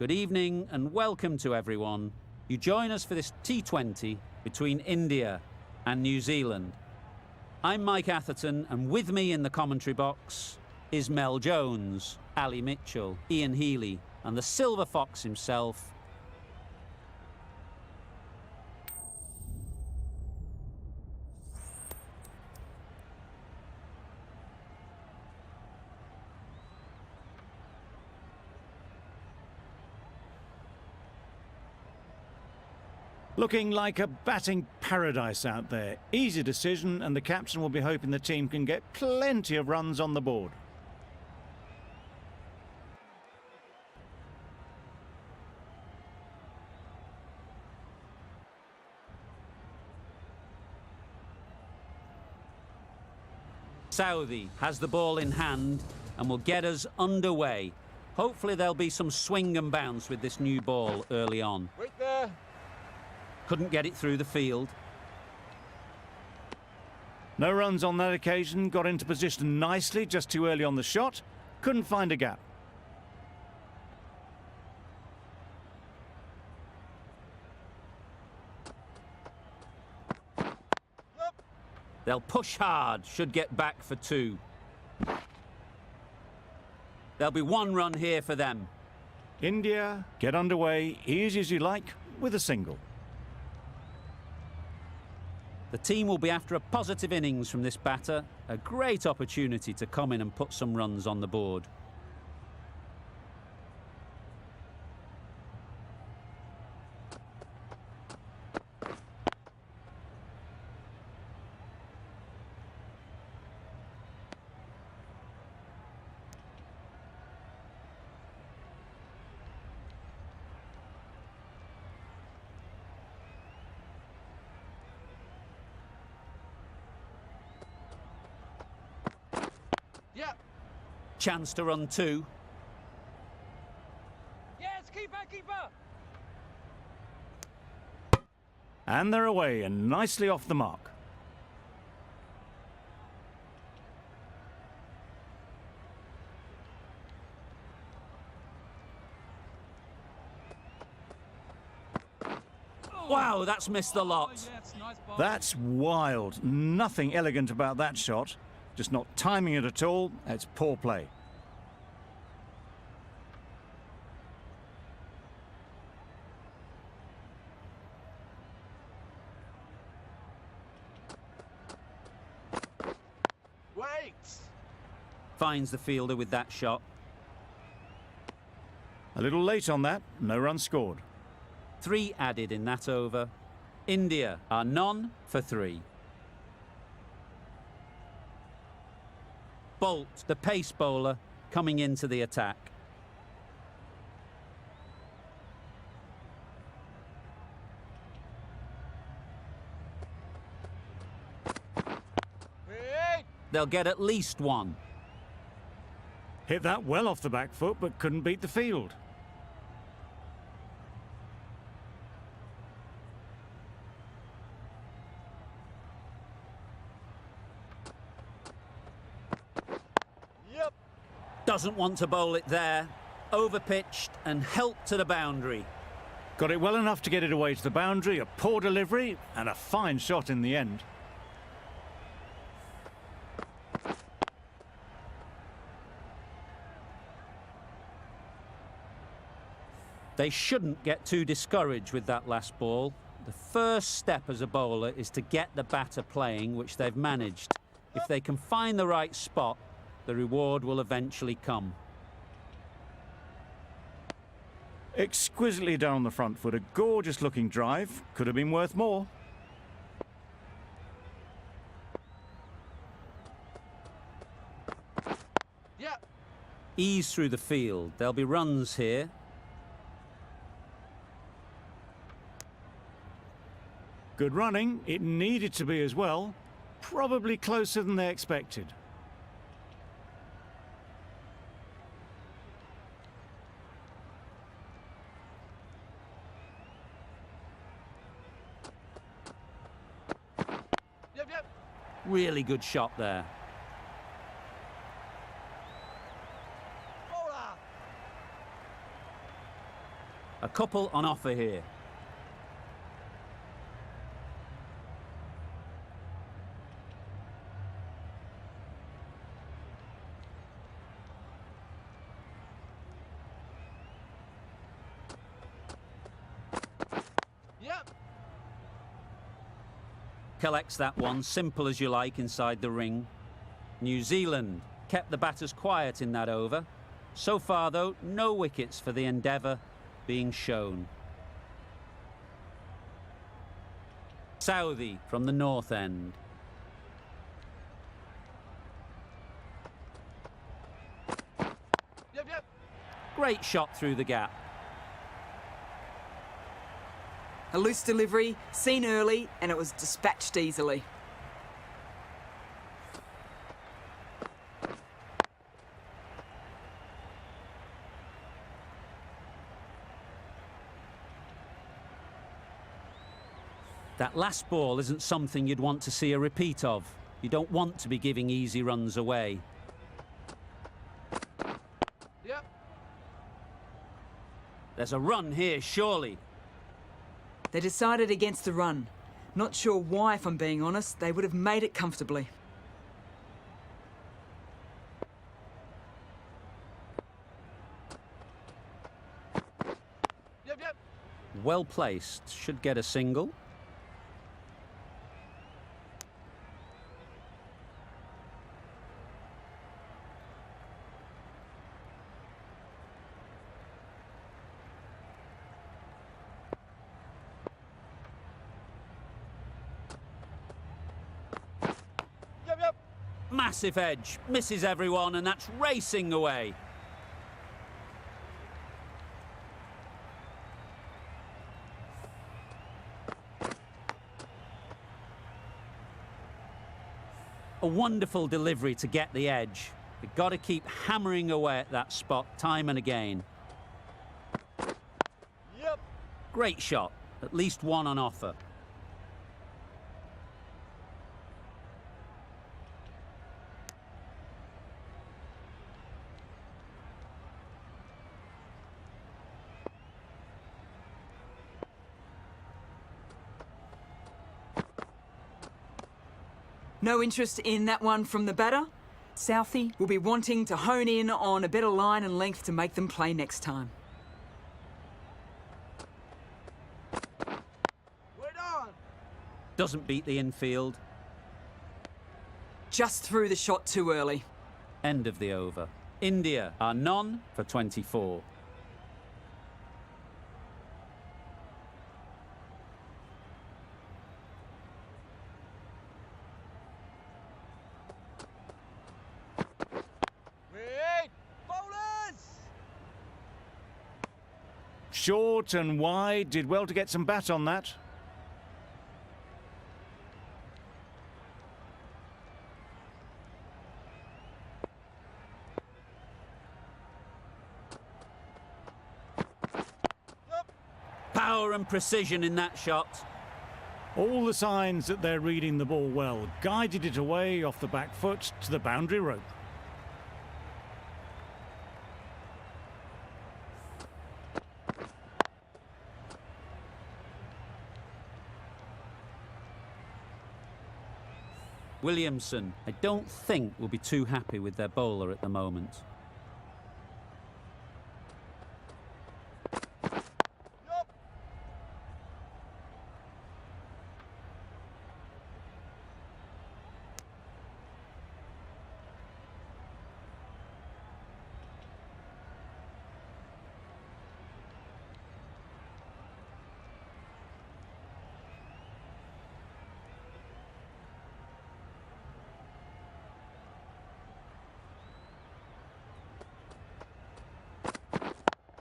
Good evening and welcome to everyone. You join us for this T20 between India and New Zealand. I'm Mike Atherton, and with me in the commentary box is Mel Jones, Ali Mitchell, Ian Healy, and the Silver Fox himself, Looking like a batting paradise out there. Easy decision, and the captain will be hoping the team can get plenty of runs on the board. Southey has the ball in hand and will get us underway. Hopefully there'll be some swing and bounce with this new ball early on. Wait there. Couldn't get it through the field. No runs on that occasion, got into position nicely, just too early on the shot. Couldn't find a gap. They'll push hard, should get back for two. There'll be one run here for them. India get underway, easy as you like, with a single. The team will be after a positive innings from this batter, a great opportunity to come in and put some runs on the board. Yeah. Chance to run two. Yes, keeper, keeper. And they're away and nicely off the mark. Wow, that's missed the lot. Oh, yes, nice ball. That's wild. Nothing elegant about that shot. Just not timing it at all. It's poor play. Wait. Finds the fielder with that shot. A little late on that. No run scored. 3 added in that over. India are none for 3. Bolt, the pace bowler, coming into the attack. Hey. They'll get at least one. Hit that well off the back foot, but couldn't beat the field. Yep. Doesn't want to bowl it there. Overpitched and helped to the boundary. Got it well enough to get it away to the boundary, a poor delivery, and a fine shot in the end. They shouldn't get too discouraged with that last ball. The first step as a bowler is to get the batter playing, which they've managed. If they can find the right spot, the reward will eventually come. Exquisitely down the front foot, a gorgeous looking drive. Could have been worth more. Yeah. Ease through the field. There'll be runs here. Good running. It needed to be as well. Probably closer than they expected. Yep, yep. Really good shot there. A couple on offer here. Yep. Collects that one, simple as you like, inside the ring. New Zealand kept the batters quiet in that over. So far, though, no wickets for the endeavour being shown. Southey from the north end. Yep, yep. Great shot through the gap. A loose delivery, seen early, and it was dispatched easily. That last ball isn't something you'd want to see a repeat of. You don't want to be giving easy runs away. Yep. There's a run here, surely. They decided against the run. Not sure why, if I'm being honest. They would have made it comfortably. Yep, yep. Well placed. Should get a single. Yep, yep. Massive edge. Misses everyone, and that's racing away. A wonderful delivery to get the edge. You've got to keep hammering away at that spot time and again. Yep. Great shot. At least one on offer. No interest in that one from the batter. Southey will be wanting to hone in on a better line and length to make them play next time. Wait on. Doesn't beat the infield. Just threw the shot too early. End of the over. India are none for 24. Wait. Bowlers. Short and wide, did well to get some bat on that. Yep. Power and precision in that shot. All the signs that they're reading the ball well. Guided it away off the back foot to the boundary rope. Williamson, I don't think, will be too happy with their bowler at the moment.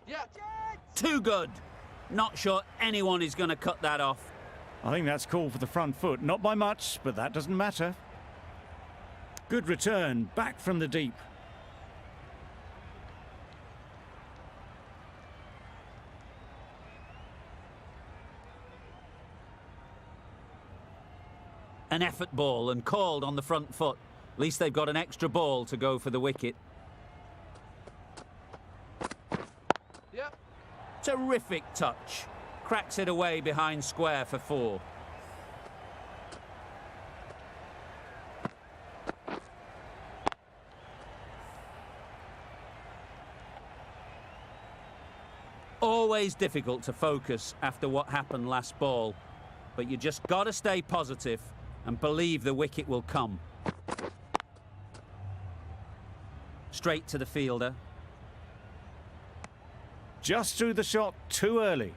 Yep. Yeah. Too good. Not sure anyone is going to cut that off. I think that's called for the front foot. Not by much, but that doesn't matter. Good return, back from the deep. An effort ball and called on the front foot. At least they've got an extra ball to go for the wicket. Yep. Terrific touch. Cracks it away behind square for 4. Always difficult to focus after what happened last ball, but you just got to stay positive and believe the wicket will come. Straight to the fielder. Just threw the shot too early.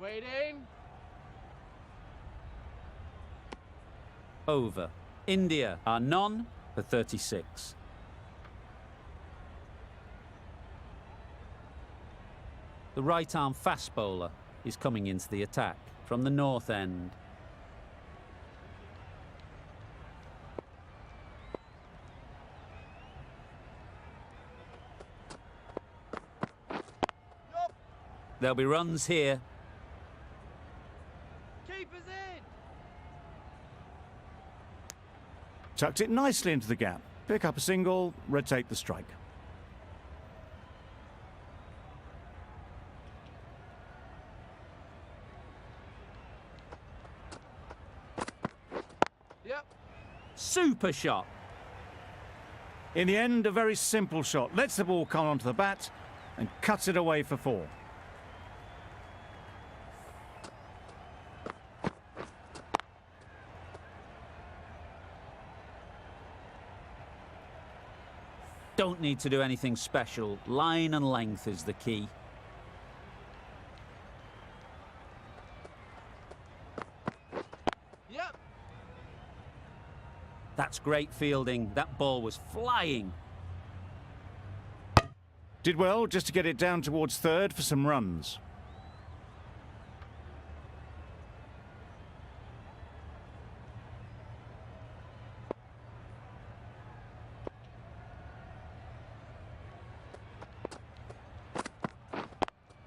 Waiting. Over. India are none for 36. The right-arm fast bowler is coming into the attack from the north end. Yup. There'll be runs here. Keepers in. Tucked it nicely into the gap. Pick up a single, rotate the strike. Yep. Super shot. In the end, a very simple shot. Lets the ball come onto the bat and cuts it away for 4. Don't need to do anything special. Line and length is the key. Yep. That's great fielding. That ball was flying. Did well just to get it down towards third for some runs.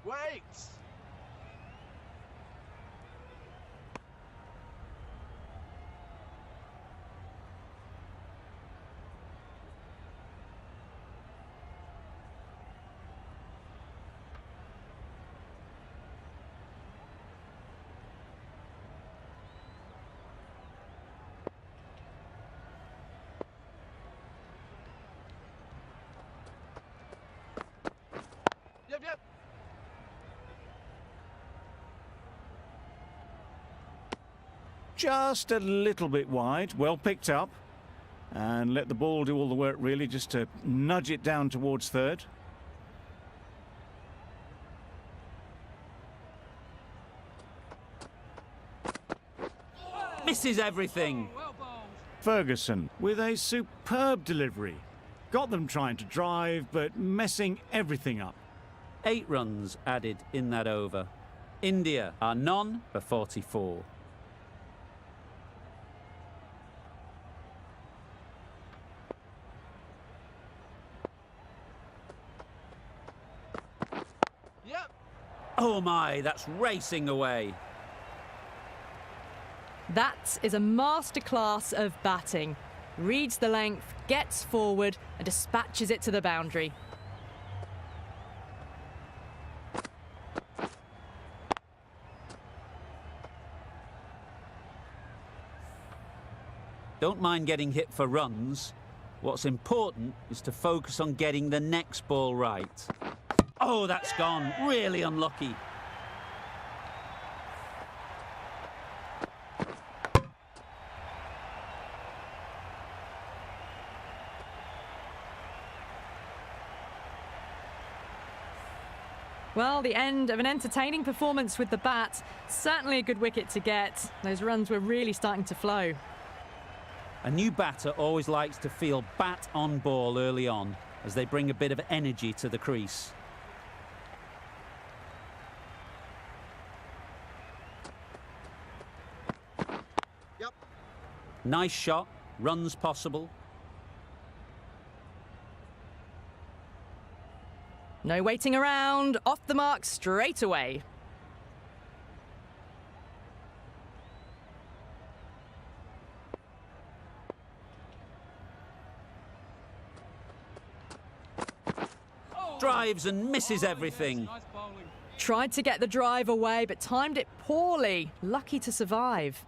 Wait. Yep, yep. Just a little bit wide, well picked up. And let the ball do all the work really, just to nudge it down towards third. Misses everything. Well bowled. Ferguson with a superb delivery. Got them trying to drive, but messing everything up. 8 runs added in that over. India are none for 44. Yep. Oh my, that's racing away. That is a masterclass of batting. Reads the length, gets forward and dispatches it to the boundary. Don't mind getting hit for runs. What's important is to focus on getting the next ball right. Oh, that's gone. Really unlucky. Well, the end of an entertaining performance with the bat. Certainly a good wicket to get. Those runs were really starting to flow. A new batter always likes to feel bat on ball early on, as they bring a bit of energy to the crease. Yep. Nice shot, runs possible. No waiting around, off the mark straight away. Dives and misses everything. Tried to get the drive away, but timed it poorly. Lucky to survive.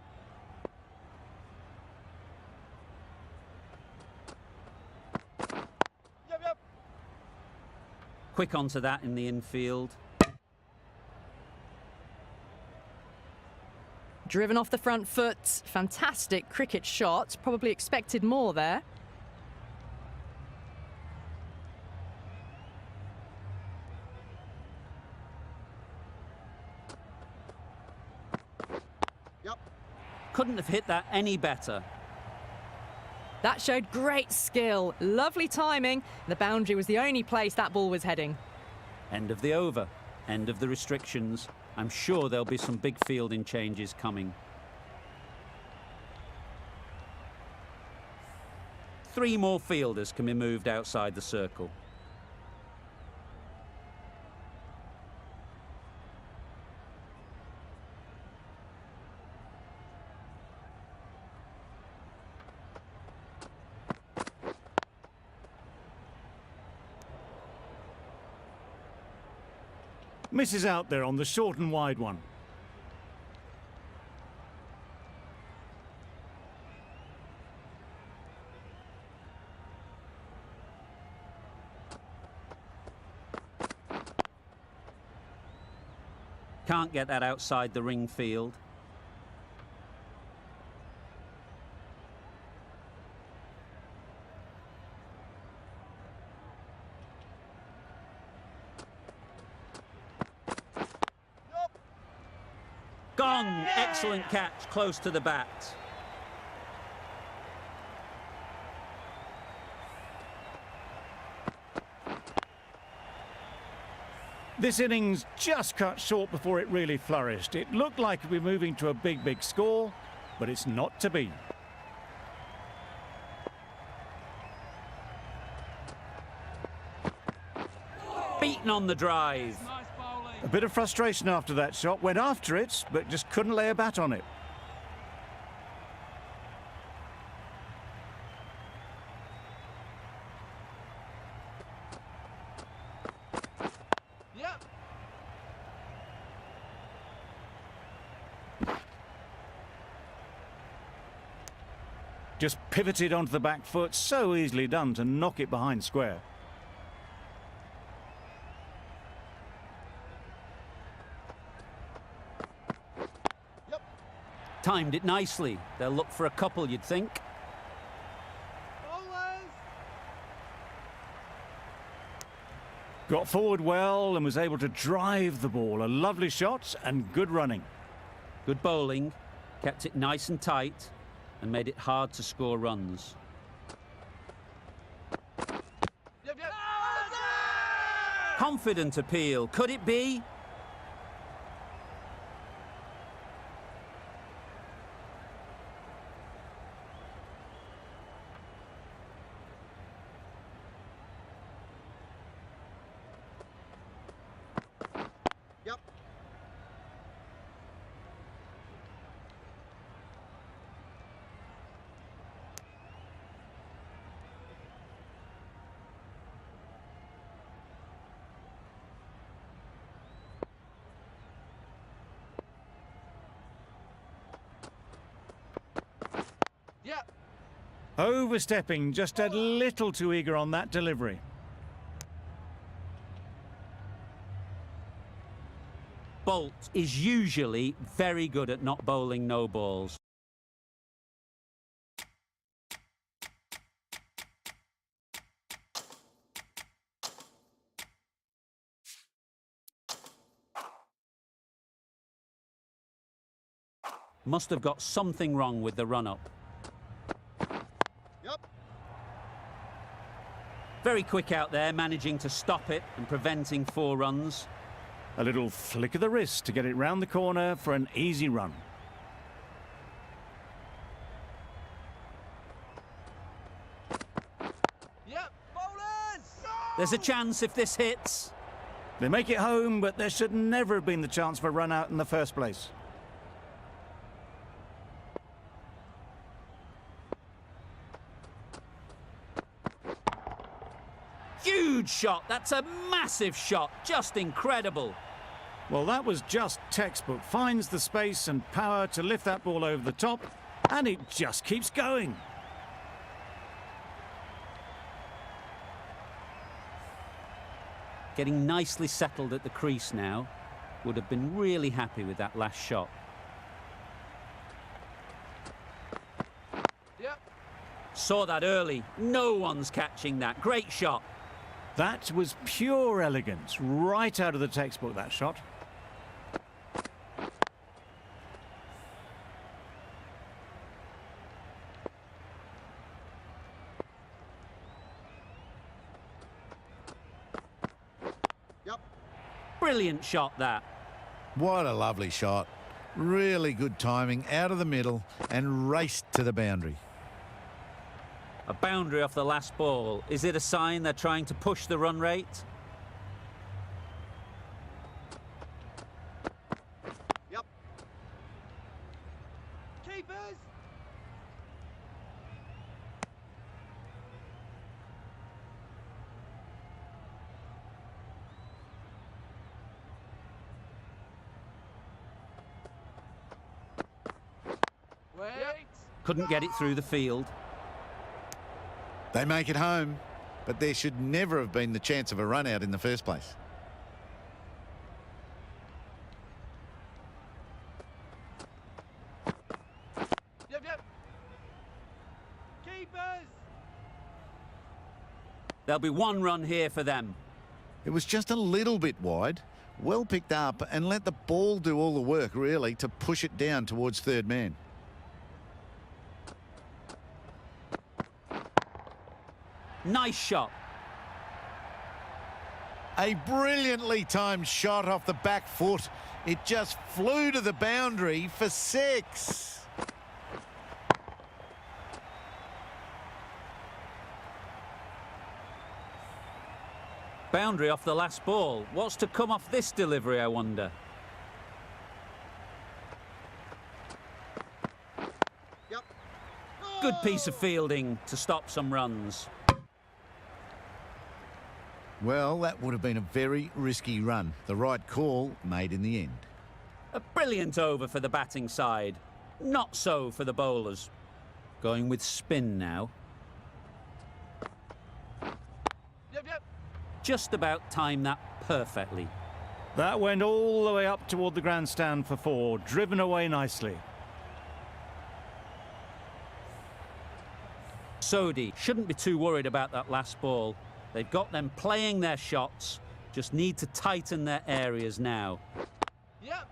Yep. Quick onto that in the infield. Driven off the front foot. Fantastic cricket shot. Probably expected more there. Yep. Couldn't have hit that any better. That showed great skill. Lovely timing. The boundary was the only place that ball was heading. End of the over. End of the restrictions. I'm sure there'll be some big fielding changes coming. 3 more fielders can be moved outside the circle. Misses out there on the short and wide one. Can't get that outside the ring field. Gone! Excellent catch, close to the bat. This innings just cut short before it really flourished. It looked like it would be moving to a big score, but it's not to be. Beaten on the drive. A bit of frustration after that shot. Went after it, but just couldn't lay a bat on it. Yep. Just pivoted onto the back foot. So easily done to knock it behind square. Timed it nicely. They'll look for a couple, you'd think. Bowlers. Got forward well and was able to drive the ball. A lovely shot and good running. Good bowling, kept it nice and tight, and made it hard to score runs. Yep. Confident appeal. Could it be? Yep. Yep. Overstepping, just a little too eager on that delivery. Bolt is usually very good at not bowling no balls. Must have got something wrong with the run-up. Yep. Very quick out there, managing to stop it and preventing 4 runs. A little flick of the wrist to get it round the corner for an easy run. Yep. Bowlers. There's a chance if this hits. They make it home, but there should never have been the chance for a run out in the first place. Huge Good shot. That's a massive shot. Just incredible. Well, that was just textbook. Finds the space and power to lift that ball over the top, and it just keeps going. Getting nicely settled at the crease now. Would have been really happy with that last shot. Yep. Saw that early. No one's catching that. Great shot. That was pure elegance, right out of the textbook, that shot. Yep. Brilliant shot, that. What a lovely shot. Really good timing, out of the middle and raced to the boundary. A boundary off the last ball. Is it a sign they're trying to push the run rate? Yep. Keepers. Wait. Couldn't get it through the field. They make it home, but there should never have been the chance of a run out in the first place. Yep, yep. Keepers. There'll be one run here for them. It was just a little bit wide, well picked up, and let the ball do all the work, really, to push it down towards third man. Nice shot. A brilliantly timed shot off the back foot. It just flew to the boundary for 6. Boundary off the last ball. What's to come off this delivery, I wonder? Yep. Good piece of fielding to stop some runs. Well, that would have been a very risky run. The right call made in the end. A brilliant over for the batting side. Not so for the bowlers. Going with spin now. Yep, yep. Just about timed that perfectly. That went all the way up toward the grandstand for 4, driven away nicely. Sodhi shouldn't be too worried about that last ball. They've got them playing their shots. Just need to tighten their areas now. Yep.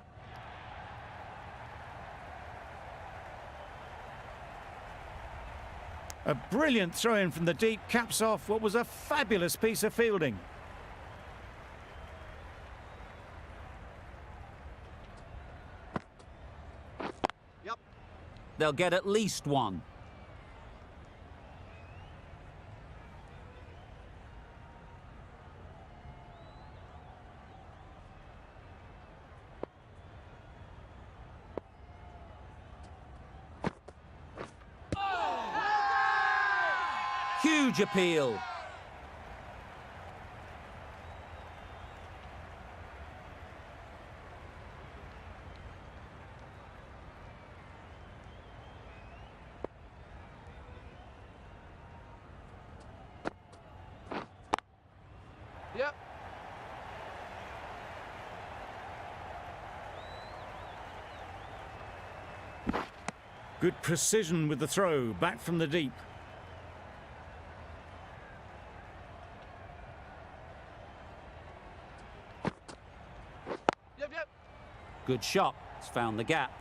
A brilliant throw-in from the deep caps off what was a fabulous piece of fielding. Yep. They'll get at least one. Huge appeal. Yep. Good precision with the throw, back from the deep. Yep, yep. Good shot. It's found the gap.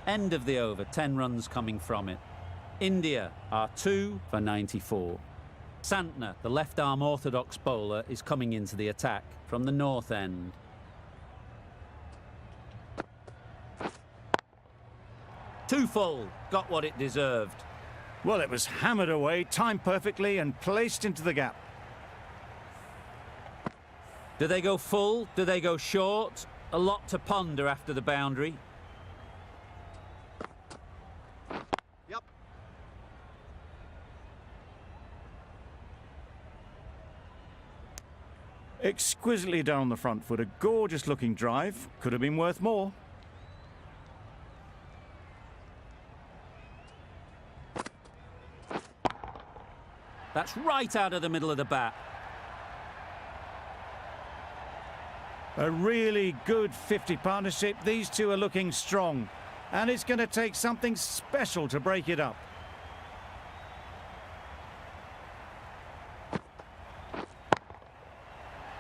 End of the over, 10 runs coming from it. India are 2 for 94. Santner, the left-arm orthodox bowler, is coming into the attack from the north end. Too full, got what it deserved. Well, it was hammered away, timed perfectly and placed into the gap. Do they go full? Do they go short? A lot to ponder after the boundary. Exquisitely done on the front foot. A gorgeous looking drive. Could have been worth more. That's right out of the middle of the bat. A really good 50 partnership. These two are looking strong. And it's going to take something special to break it up.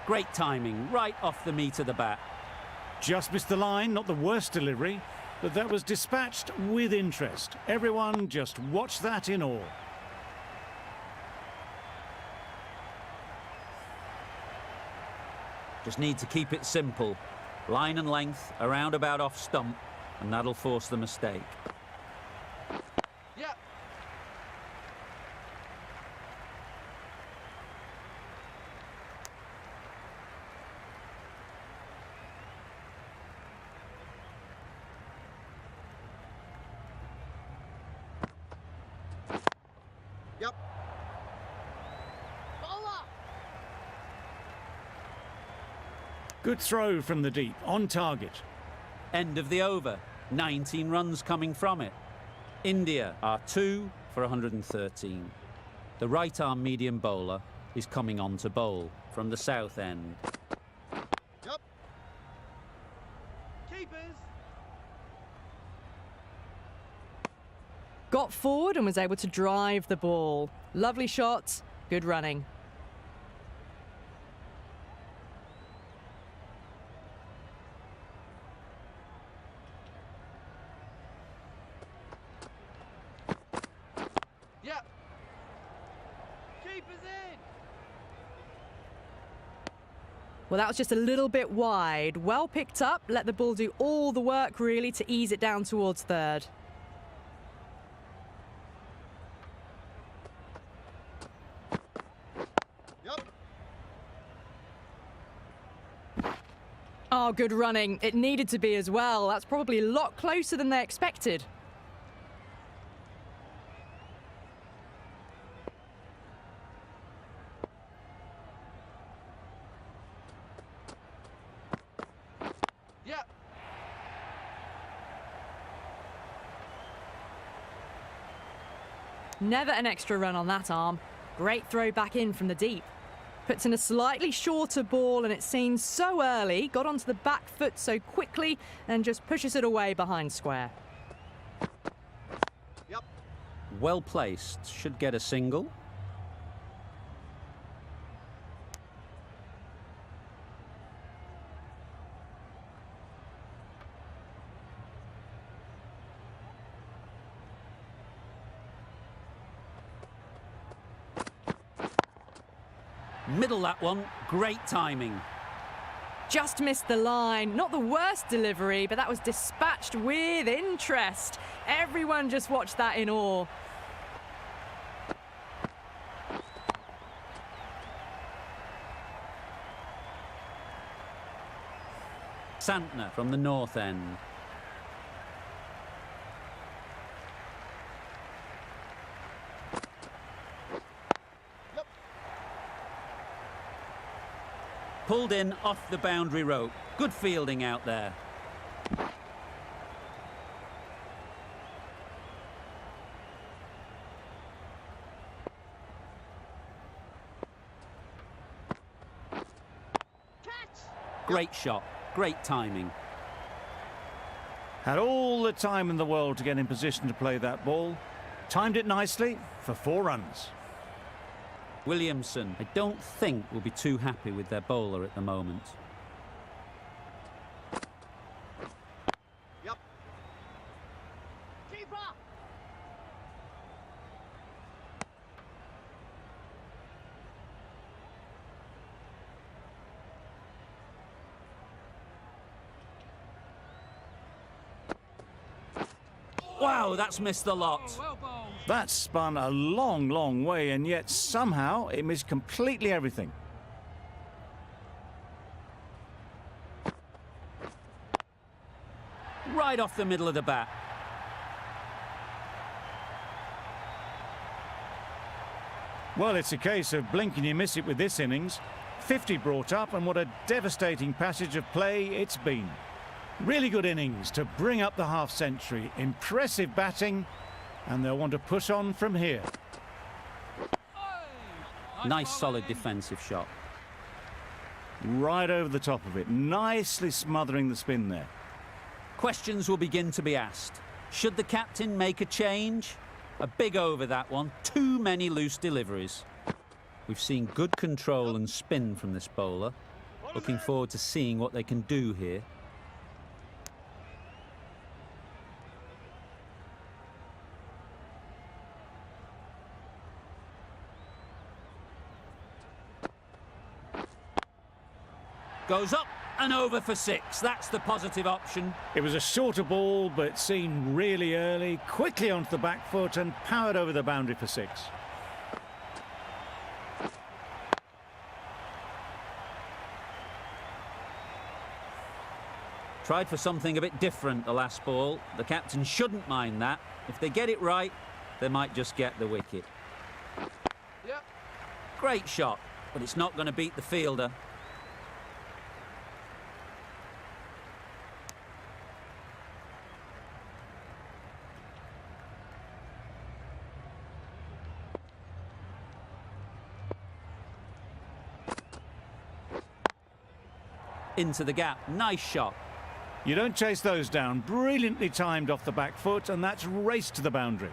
Great timing, right off the meat of the bat. Just missed the line, not the worst delivery, but that was dispatched with interest. Everyone just watch that in awe. Just need to keep it simple. Line and length, around about off stump, and that'll force the mistake. Yep. Yep. Good throw from the deep, on target. End of the over. 19 runs coming from it. India are 2 for 113. The right-arm medium bowler is coming on to bowl from the south end. Yep. Keepers. Got forward and was able to drive the ball. Lovely shot, good running. Yep. Keepers in. Well, that was just a little bit wide. Well picked up, let the ball do all the work really to ease it down towards third. Yep. Oh, good running. It needed to be as well. That's probably a lot closer than they expected. Yep. Never an extra run on that arm. Great throw back in from the deep. Puts in a slightly shorter ball and it's seen so early, got onto the back foot so quickly and just pushes it away behind square. Yep. Well placed, should get a single. Middle that one, great timing. Just missed the line. Not the worst delivery, but that was dispatched with interest. Everyone just watched that in awe. Santner from the north end. Pulled in off the boundary rope. Good fielding out there. Great shot, great timing. Had all the time in the world to get in position to play that ball. Timed it nicely for 4 runs. Williamson, I don't think, will be too happy with their bowler at the moment. Yep. Keeper. Wow, that's missed the lot. That spun a long, long way, and yet somehow it missed completely everything. Right off the middle of the bat. Well, it's a case of blink and you miss it with this innings. 50 brought up, and what a devastating passage of play it's been. Really good innings to bring up the half-century. Impressive batting, and they'll want to push on from here. Nice solid defensive shot. Right over the top of it, nicely smothering the spin there. Questions will begin to be asked. Should the captain make a change? A big over, that one. Too many loose deliveries. We've seen good control and spin from this bowler. Looking forward to seeing what they can do here. Goes up and over for 6. That's the positive option. It was a shorter ball, but seen really early, quickly onto the back foot and powered over the boundary for 6. Tried for something a bit different the last ball. The captain shouldn't mind that. If they get it right, they might just get the wicket. Yep. Great shot, but it's not going to beat the fielder. Into the gap. Nice shot. You don't chase those down. Brilliantly timed off the back foot, and that's raced to the boundary.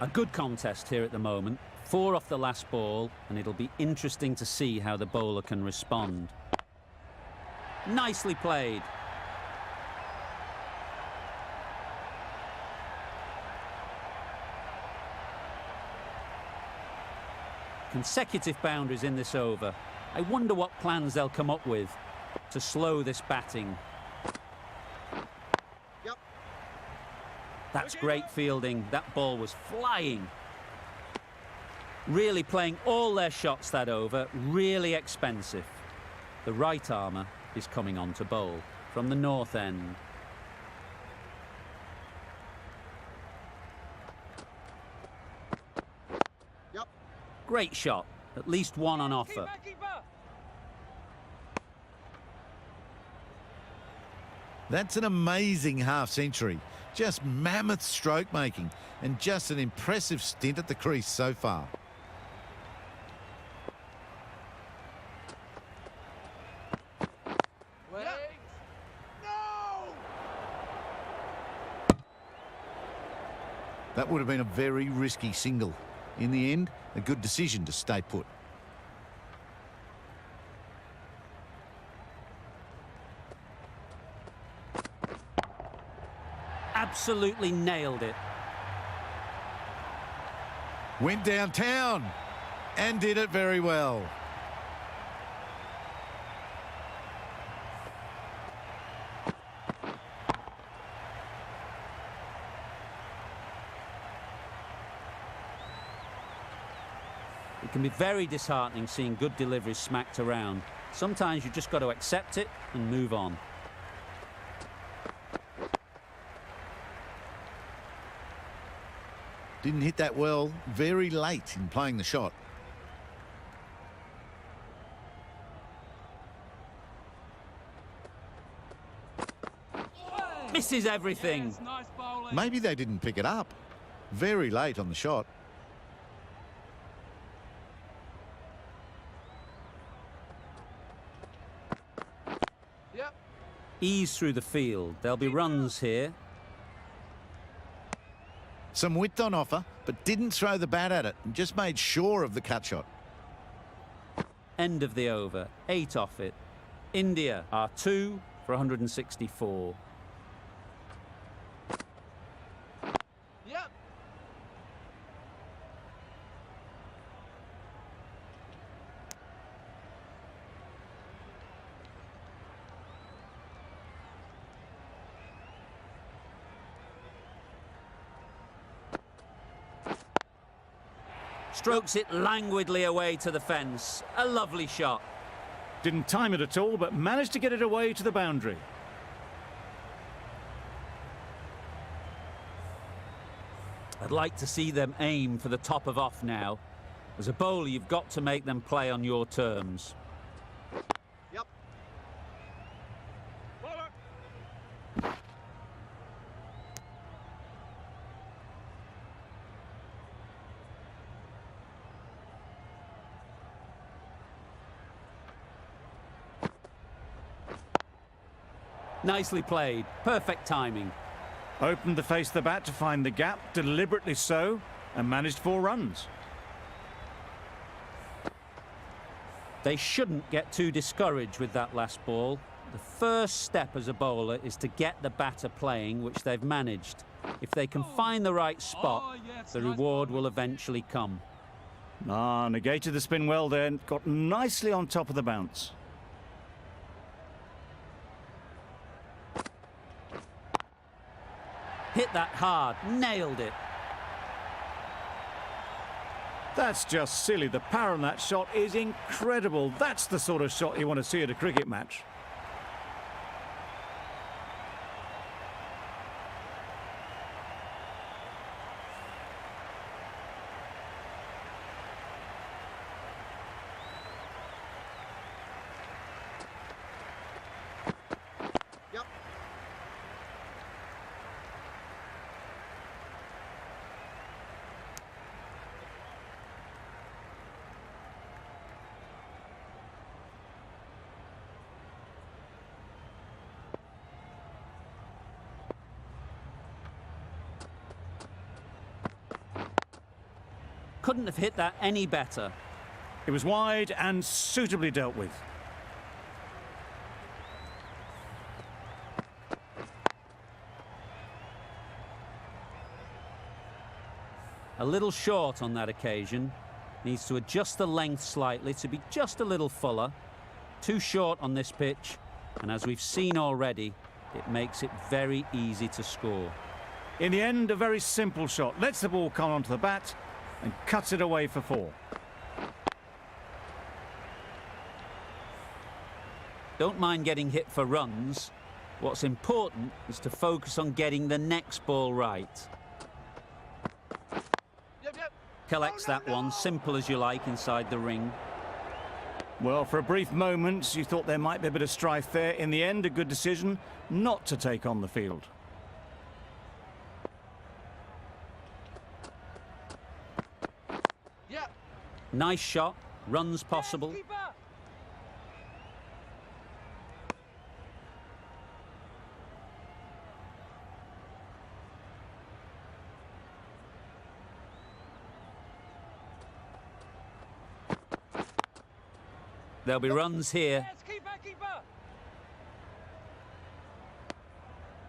A good contest here at the moment. 4 off the last ball, and it'll be interesting to see how the bowler can respond. Nicely played. Consecutive boundaries in this over. I wonder what plans they'll come up with to slow this batting. Yep. That's great fielding. That ball was flying. Really playing all their shots that over. Really expensive. The right armour is coming on to bowl from the north end. Great shot. At least one on offer. That's an amazing half-century. Just mammoth stroke making and just an impressive stint at the crease so far. That would have been a very risky single. In the end, a good decision to stay put. Absolutely nailed it. Went downtown and did it very well. It can be very disheartening seeing good deliveries smacked around. Sometimes you just got to accept it and move on. Didn't hit that well, very late in playing the shot. Misses everything. Maybe they didn't pick it up. Very late on the shot. Ease through the field. There'll be runs here. Some width on offer, but didn't throw the bat at it and just made sure of the cut shot. End of the over. 8 off it. India are 2 for 164. Yep. Strokes it languidly away to the fence. A lovely shot. Didn't time it at all, but managed to get it away to the boundary. I'd like to see them aim for the top of off now. As a bowler, you've got to make them play on your terms. Yep. Nicely played. Perfect timing. Opened to face the bat to find the gap, deliberately so, and managed 4 runs. They shouldn't get too discouraged with that last ball. The first step as a bowler is to get the batter playing, which they've managed. If they can find the right spot, the reward will eventually come. Negated the spin well there, and got nicely on top of the bounce. Hit that hard, nailed it. That's just silly. The power on that shot is incredible. That's the sort of shot you want to see at a cricket match. Yep. Couldn't have hit that any better. It was wide and suitably dealt with. A little short on that occasion. Needs to adjust the length slightly to be just a little fuller. Too short on this pitch, and as we've seen already, it makes it very easy to score. In the end, a very simple shot. Lets the ball come onto the bat and cuts it away for 4. Don't mind getting hit for runs. What's important is to focus on getting the next ball right. Yep. Collects that one, simple as you like, inside the ring. Well, for a brief moment, you thought there might be a bit of strife there. In the end, a good decision not to take on the field. Yep. Nice shot, runs possible. Keeper. There'll be runs here. Yes, keeper.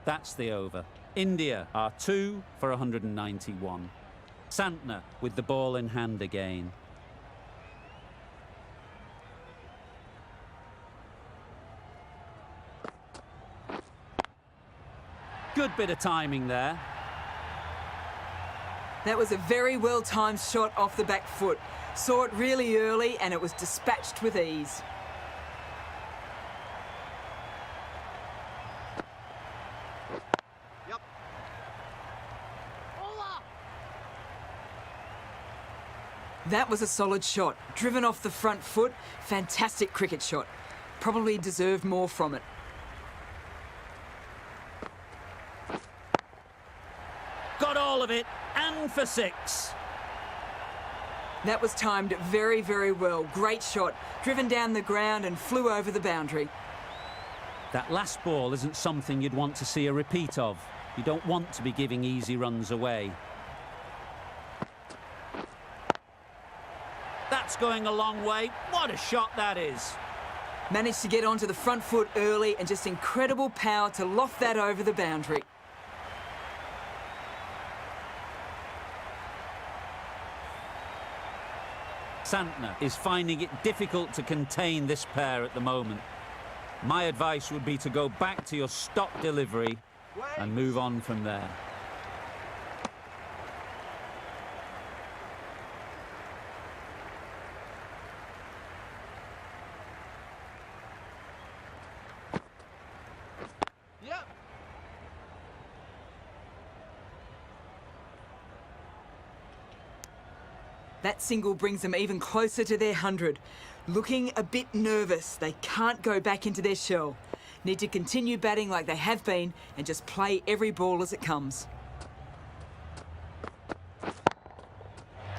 That's the over. India are 2 for 191. Santner with the ball in hand again. Good bit of timing there. That was a very well-timed shot off the back foot. Saw it really early and it was dispatched with ease. Yep. Hola. That was a solid shot. Driven off the front foot. Fantastic cricket shot. Probably deserved more from it. Got all of it, and for 6. That was timed very, very well. Great shot. Driven down the ground and flew over the boundary. That last ball isn't something you'd want to see a repeat of. You don't want to be giving easy runs away. That's going a long way. What a shot that is. Managed to get onto the front foot early and just incredible power to loft that over the boundary. Santner is finding it difficult to contain this pair at the moment. My advice would be to go back to your stock delivery and move on from there. Yep. That single brings them even closer to their 100. Looking a bit nervous. They can't go back into their shell. Need to continue batting like they have been and just play every ball as it comes.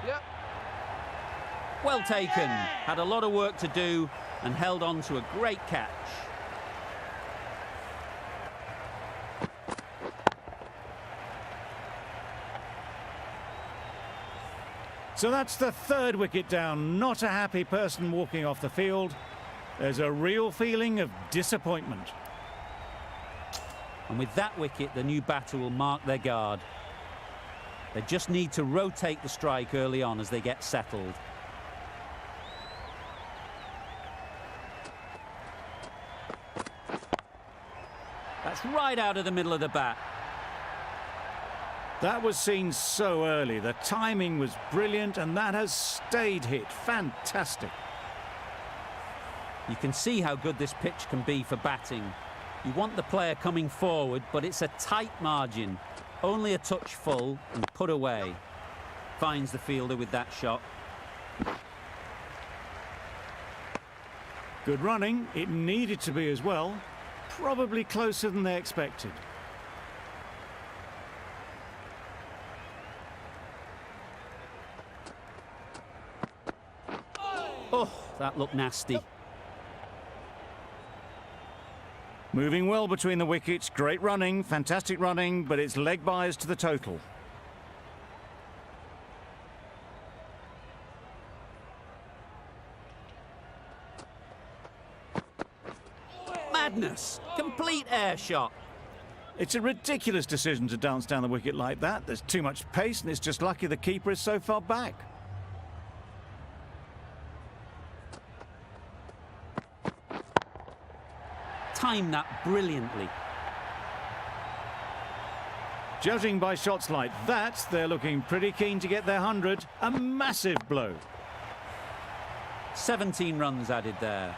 Yep. Well taken. Had a lot of work to do and held on to a great catch. So that's the third wicket down. Not a happy person walking off the field. There's a real feeling of disappointment. And with that wicket, the new batter will mark their guard. They just need to rotate the strike early on as they get settled. That's right out of the middle of the bat. That was seen so early. The timing was brilliant, and that has stayed hit. Fantastic. You can see how good this pitch can be for batting. You want the player coming forward, but it's a tight margin. Only a touch full and put away. Finds the fielder with that shot. Good running. It needed to be as well. Probably closer than they expected. Oh, that looked nasty. Moving well between the wickets. Great running, fantastic running, but it's leg byes to the total. Madness. Complete air shot. It's a ridiculous decision to dance down the wicket like that. There's too much pace, and it's just lucky the keeper is so far back. Timed that brilliantly. Judging by shots like that, they're looking pretty keen to get their 100. A massive blow. 17 runs added there.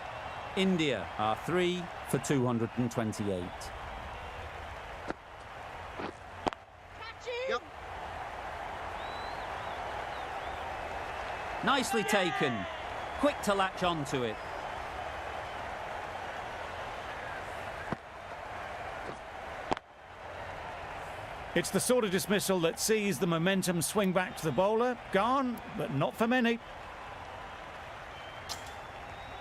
India are 3 for 228. Yep. Nicely taken. Quick to latch onto it. It's the sort of dismissal that sees the momentum swing back to the bowler. Gone, but not for many.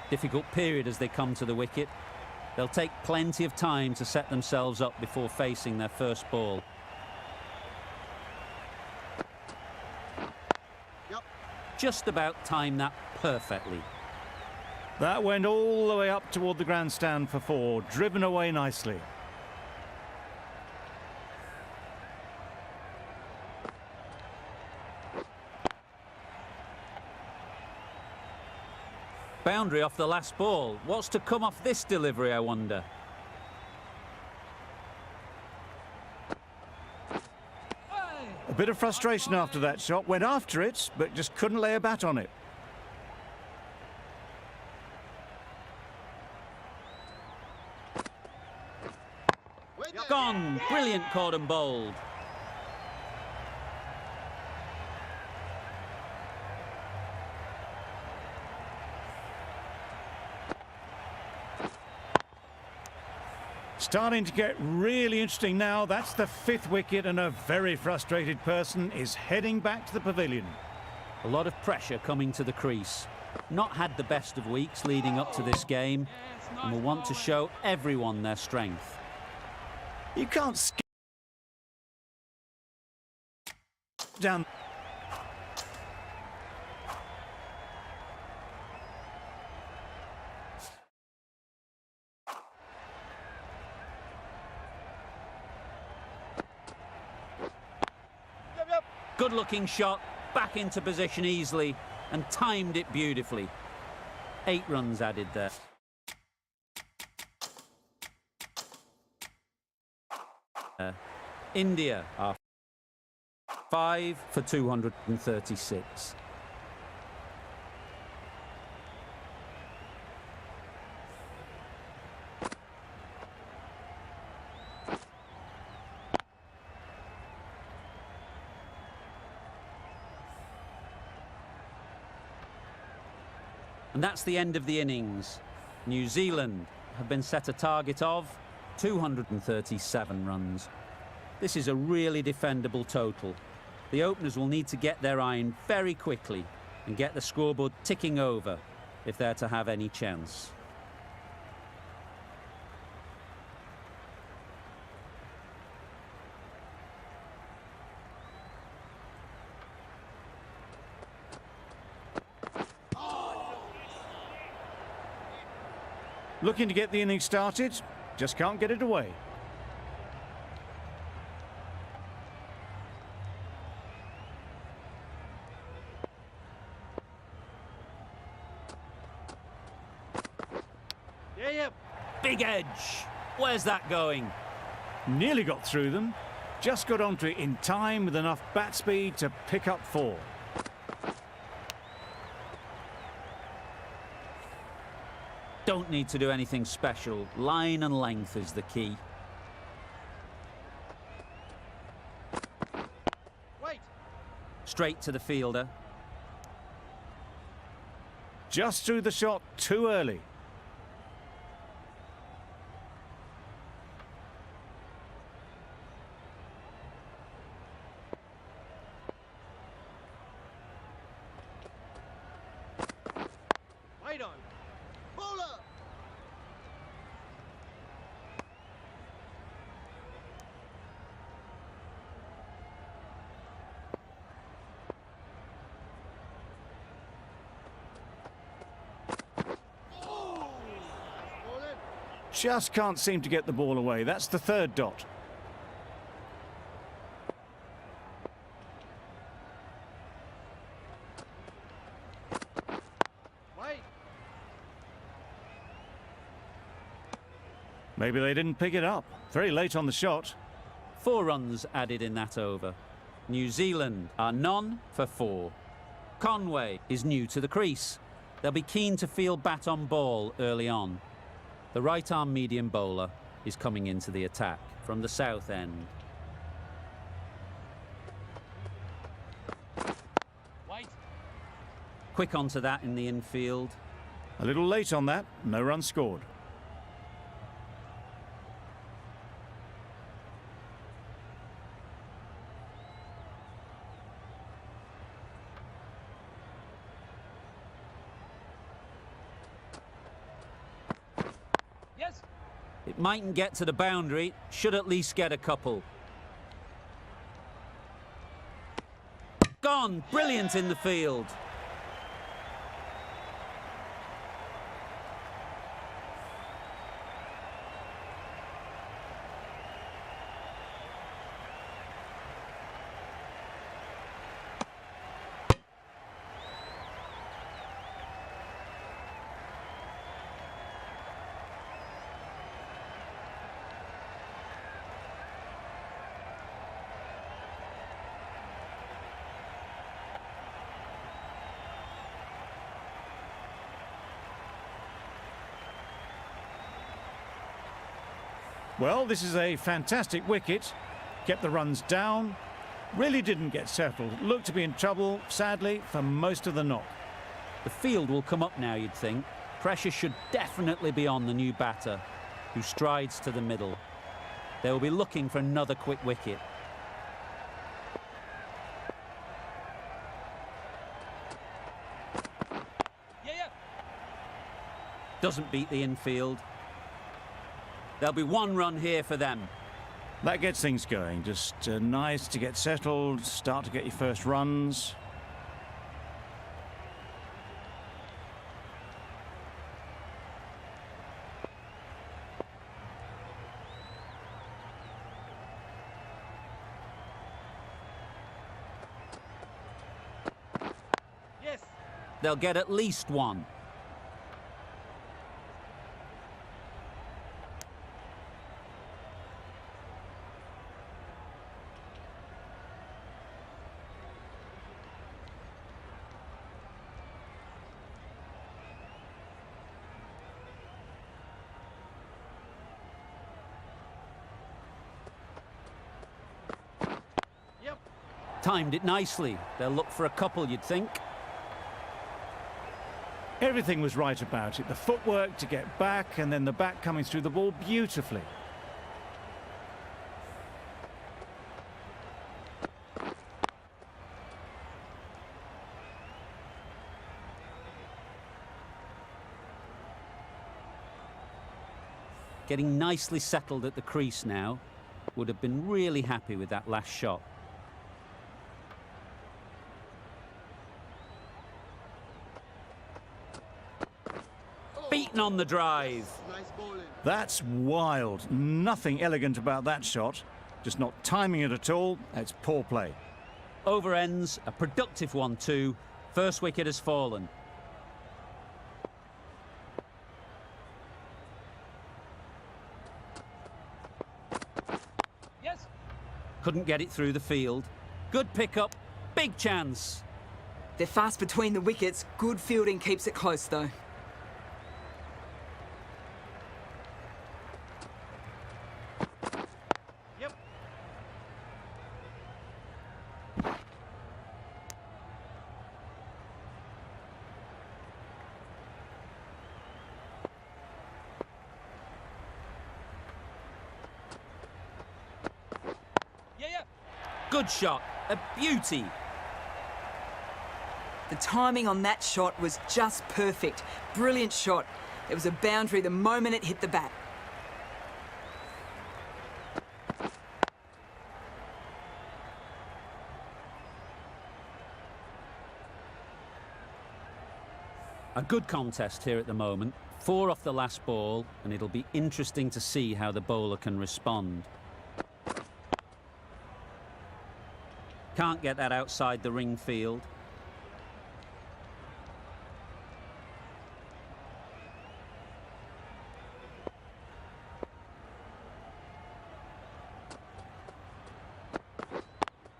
Difficult period as they come to the wicket. They'll take plenty of time to set themselves up before facing their first ball. Yep. Just about timed that perfectly. That went all the way up toward the grandstand for 4, driven away nicely. Boundary off the last ball. What's to come off this delivery, I wonder? A bit of frustration after that shot. Went after it, but just couldn't lay a bat on it. Gone. Brilliant cordon bowled. Starting to get really interesting now. That's the 5th wicket, and a very frustrated person is heading back to the pavilion. A lot of pressure coming to the crease. Not had the best of weeks leading up to this game, and will want to show everyone their strength. You can't skip down. Good looking shot, back into position easily, and timed it beautifully. 8 runs added there. India are 5 for 236. And that's the end of the innings. New Zealand have been set a target of 237 runs. This is a really defendable total. The openers will need to get their iron very quickly and get the scoreboard ticking over if they're to have any chance. Looking to get the innings started, just can't get it away. Yeah. Big edge. Where's that going? Nearly got through them, just got onto it in time with enough bat speed to pick up 4. Don't need to do anything special. Line and length is the key. Wait. Straight to the fielder. Just threw the shot too early. Wait on. Bowler. Just can't seem to get the ball away. That's the 3rd dot. Wait. Maybe they didn't pick it up. Very late on the shot. 4 runs added in that over. New Zealand are none for 4. Conway is new to the crease. They'll be keen to field bat on ball early on. The right-arm medium bowler is coming into the attack from the south end. Wait. Quick onto that in the infield. A little late on that. No run scored. Yes. It mightn't get to the boundary, should at least get a couple. Gone! Brilliant in the field. Well, this is a fantastic wicket. Kept the runs down. Really didn't get settled. Looked to be in trouble, sadly, for most of the knock. The field will come up now, you'd think. Pressure should definitely be on the new batter, who strides to the middle. They will be looking for another quick wicket. Yeah. Doesn't beat the infield. There'll be 1 run here for them. That gets things going. Just nice to get settled, start to get your first runs. Yes. They'll get at least 1. Yep. Timed it nicely. They'll look for a couple, you'd think. Everything was right about it. The footwork to get back and then the bat coming through the ball beautifully. Getting nicely settled at the crease now. Would have been really happy with that last shot. Beaten on the drive. Nice bowling. That's wild. Nothing elegant about that shot. Just not timing it at all. That's poor play. Over ends, a productive one too. First wicket has fallen. Yes. Couldn't get it through the field. Good pickup, big chance. They're fast between the wickets. Good fielding keeps it close, though. Yep. Yeah. Good shot, a beauty. The timing on that shot was just perfect. Brilliant shot. It was a boundary the moment it hit the bat. A good contest here at the moment. 4 off the last ball, and it'll be interesting to see how the bowler can respond. Can't get that outside the ring field.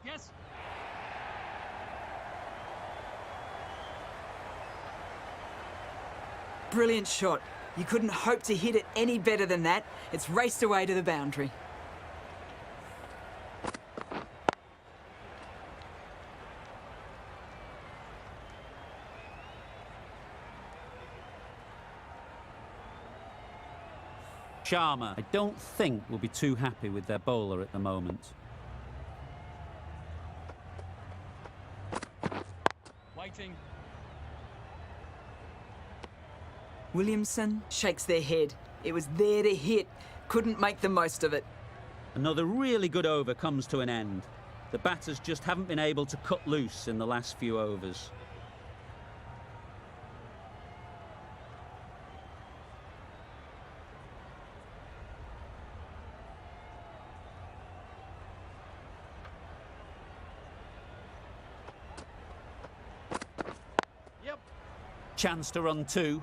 Yes. Brilliant shot. You couldn't hope to hit it any better than that. It's raced away to the boundary. Sharma, I don't think, will be too happy with their bowler at the moment. Waiting. Williamson shakes their head. It was there to hit. Couldn't make the most of it. Another really good over comes to an end. The batters just haven't been able to cut loose in the last few overs. Yep. Chance to run 2.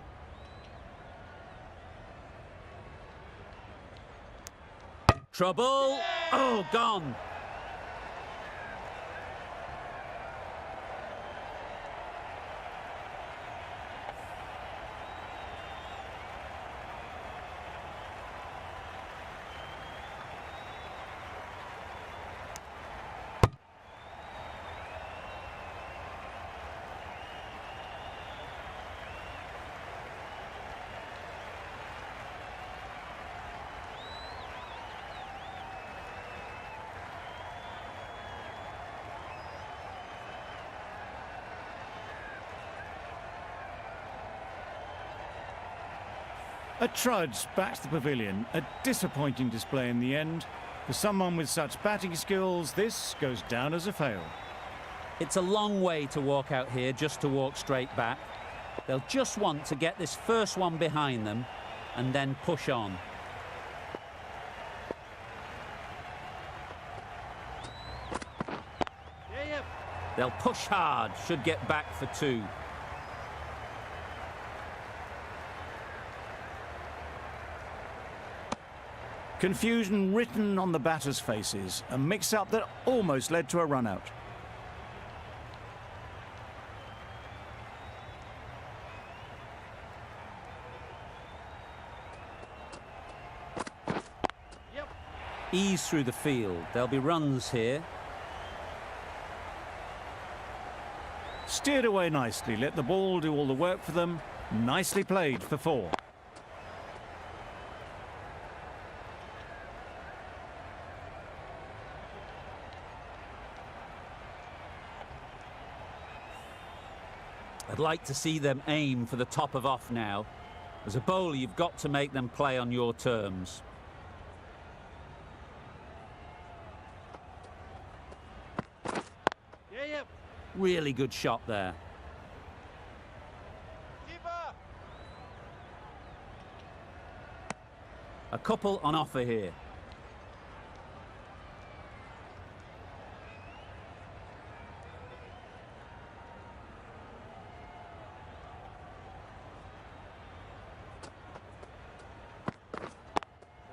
Trouble. Oh, gone. A trudge back to the pavilion. A disappointing display in the end. For someone with such batting skills, this goes down as a fail. It's a long way to walk out here just to walk straight back. They'll just want to get this first one behind them and then push on. Yeah. They'll push hard, should get back for 2. Confusion written on the batters' faces. A mix-up that almost led to a run-out. Yep. Ease through the field. There'll be runs here. Steered away nicely, let the ball do all the work for them, Nicely played for 4. I'd like to see them aim for the top of off now. As a bowler, you've got to make them play on your terms. Yeah. Really good shot there. Keeper. A couple on offer here.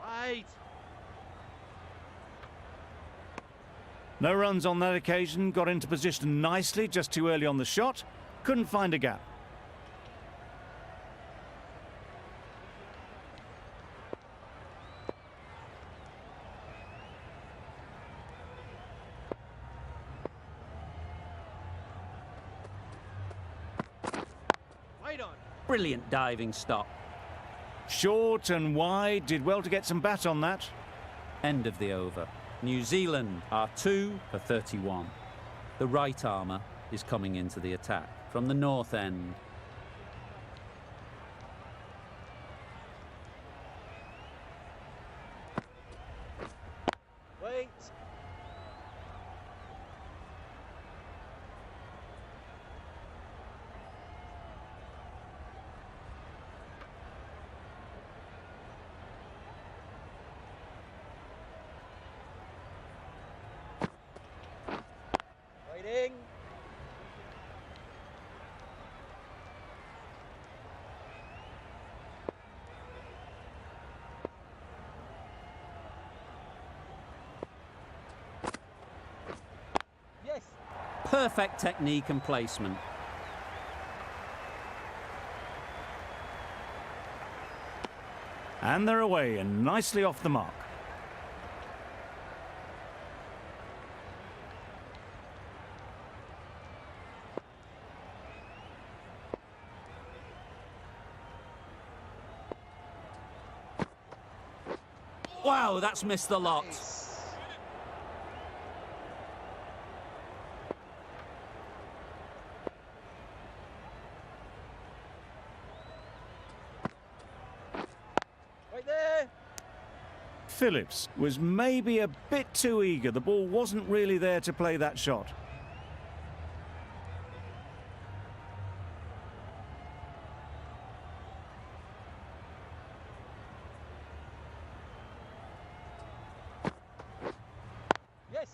Right. No runs on that occasion, got into position nicely, just too early on the shot. Couldn't find a gap. Wait on. Brilliant diving stop. Short and wide, did well to get some bat on that. End of the over. New Zealand are 2 for 31. The right armour is coming into the attack from the north end. Wait. Waiting. Yes. Perfect technique and placement. And they're away and nicely off the mark. Wow, that's missed the lot. Right there. Phillips was maybe a bit too eager. The ball wasn't really there to play that shot. Yes.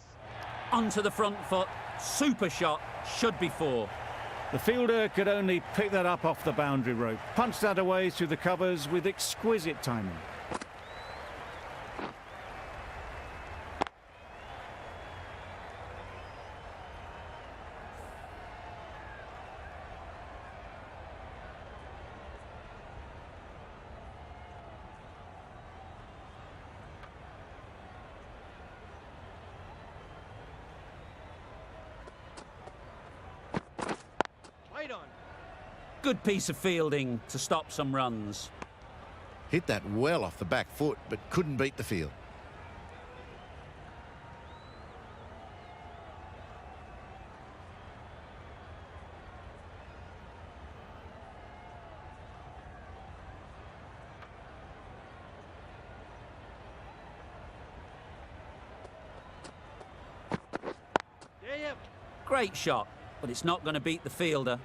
Onto the front foot. Super shot. Should be 4. The fielder could only pick that up off the boundary rope. Punched that away through the covers with exquisite timing. Wait on. Good piece of fielding to stop some runs. Hit that well off the back foot, but couldn't beat the field. Yeah. Great shot, but it's not going to beat the fielder.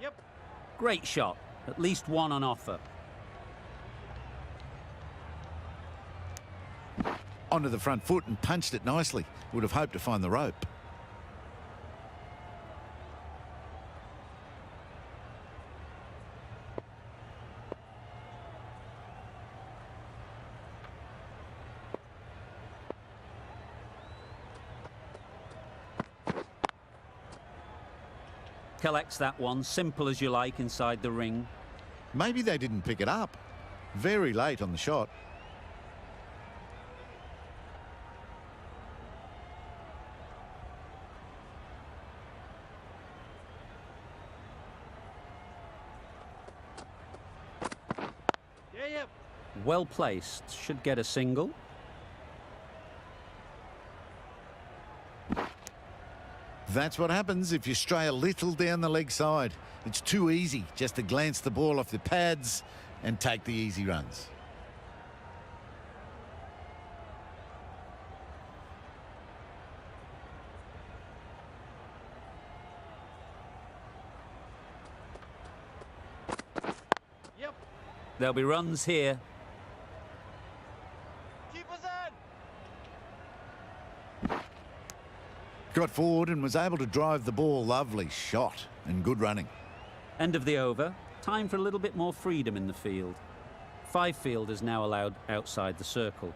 Yep. Great shot, at least 1 on offer. Onto the front foot and punched it nicely. Would have hoped to find the rope. collects that one, simple as you like, inside the ring. Maybe they didn't pick it up. Very late on the shot. Yeah, yeah. Well placed, should get a single. That's what happens if you stray a little down the leg side. It's too easy just to glance the ball off the pads and take the easy runs. Yep. There'll be runs here. Keep us in. Got forward and was able to drive the ball. Lovely shot and good running. End of the over. Time for a little bit more freedom in the field. 5 fielders now allowed outside the circle.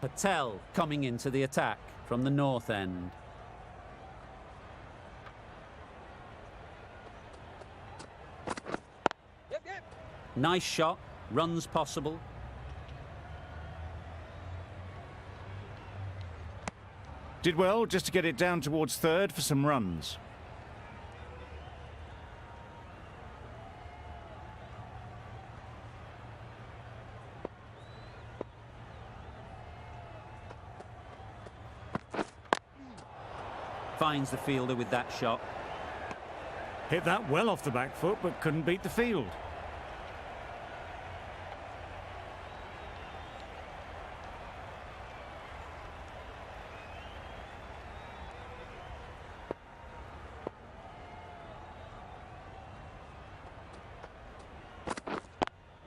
Patel coming into the attack from the north end. Yep, yep. Nice shot. Runs possible. Did well just to get it down towards third for some runs. Finds the fielder with that shot. Hit that well off the back foot, but couldn't beat the field.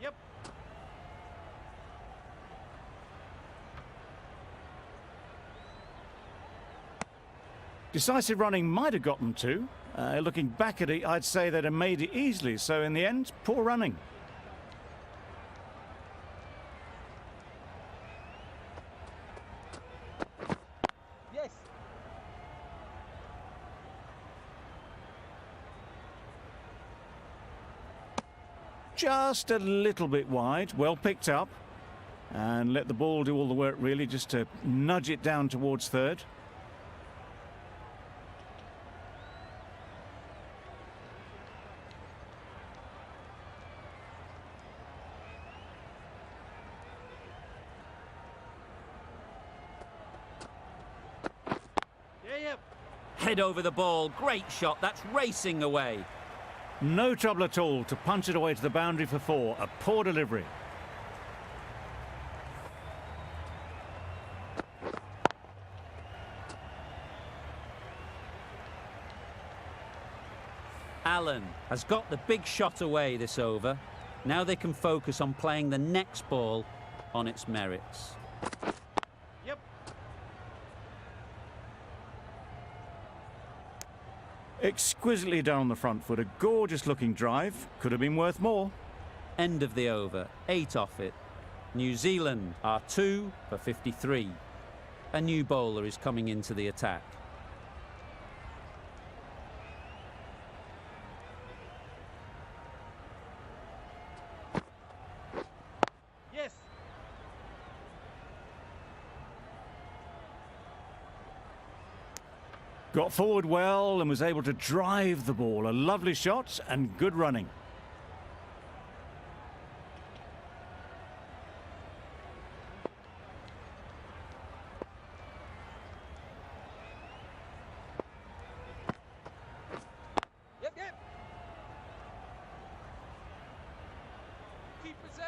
Yep. Decisive running might have got them to. Looking back at it, I'd say they'd have made it easily. So in the end, poor running. Yes. Just a little bit wide, well picked up. And let the ball do all the work really, just to nudge it down towards third. Yeah, yep. Head over the ball. Great shot. That's racing away. No trouble at all to punch it away to the boundary for 4. A poor delivery. Allen has got the big shot away this over. Now they can focus on playing the next ball on its merits. Yep. Exquisitely done on the front foot. A gorgeous looking drive. Could have been worth more. End of the over. 8 off it. New Zealand are 2 for 53. A new bowler is coming into the attack. Yes. Got forward well and was able to drive the ball. A lovely shot and good running. Yep, yep. Keep us in.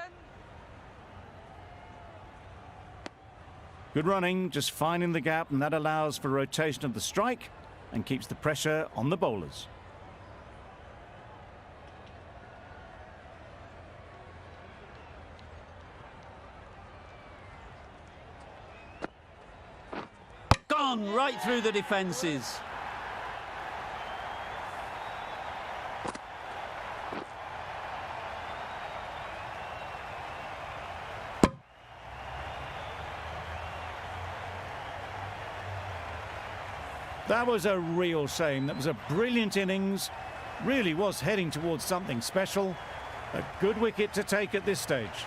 Good running, just finding the gap, and that allows for rotation of the strike and keeps the pressure on the bowlers. Gone right through the defences. That was a real shame. That was a brilliant innings, Really was heading towards something special. A good wicket to take at this stage.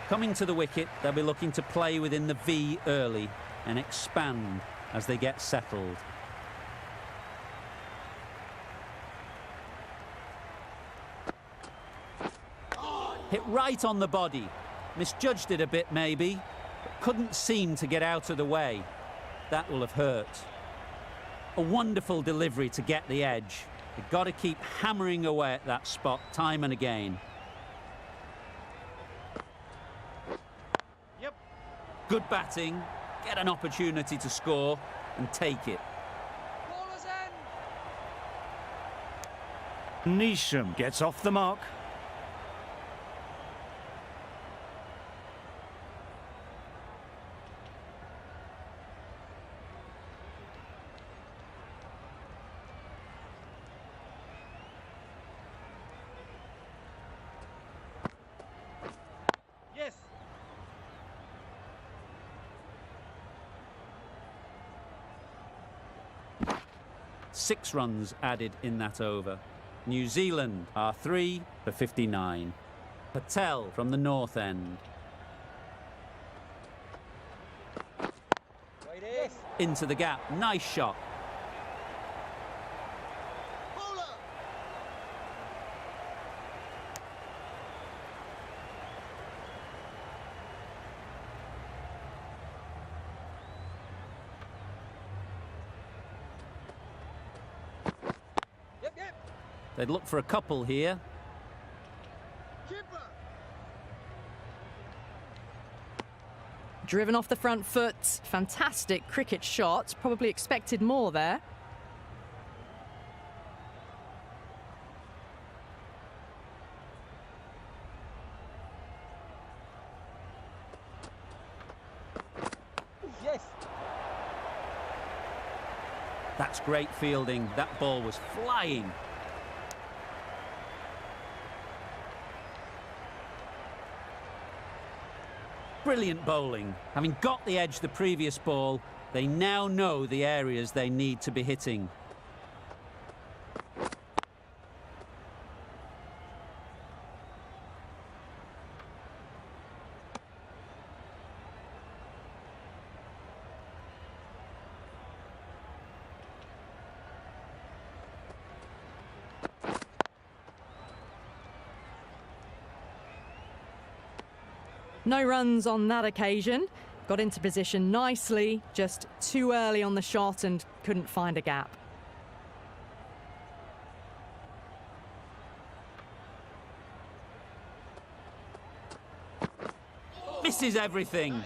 Coming to the wicket, they'll be looking to play within the V early and expand as they get settled. Hit right on the body. Misjudged it a bit maybe, but couldn't seem to get out of the way. That will have hurt. A wonderful delivery to get the edge. You've got to keep hammering away at that spot time and again. Yep. Good batting, get an opportunity to score and take it. Ballers end. Neesham gets off the mark. Yes. 6 runs added in that over. New Zealand are 3 for 59. Patel from the north end. Wait in. Into the gap, nice shot. Yep, yep. They'd look for a couple here. Driven off the front foot. Fantastic cricket shot. Probably expected more there. Yes. That's great fielding. That ball was flying. Brilliant bowling. Having got the edge the previous ball, they now know the areas they need to be hitting. No runs on that occasion. Got into position nicely, just too early on the shot and couldn't find a gap. Misses everything.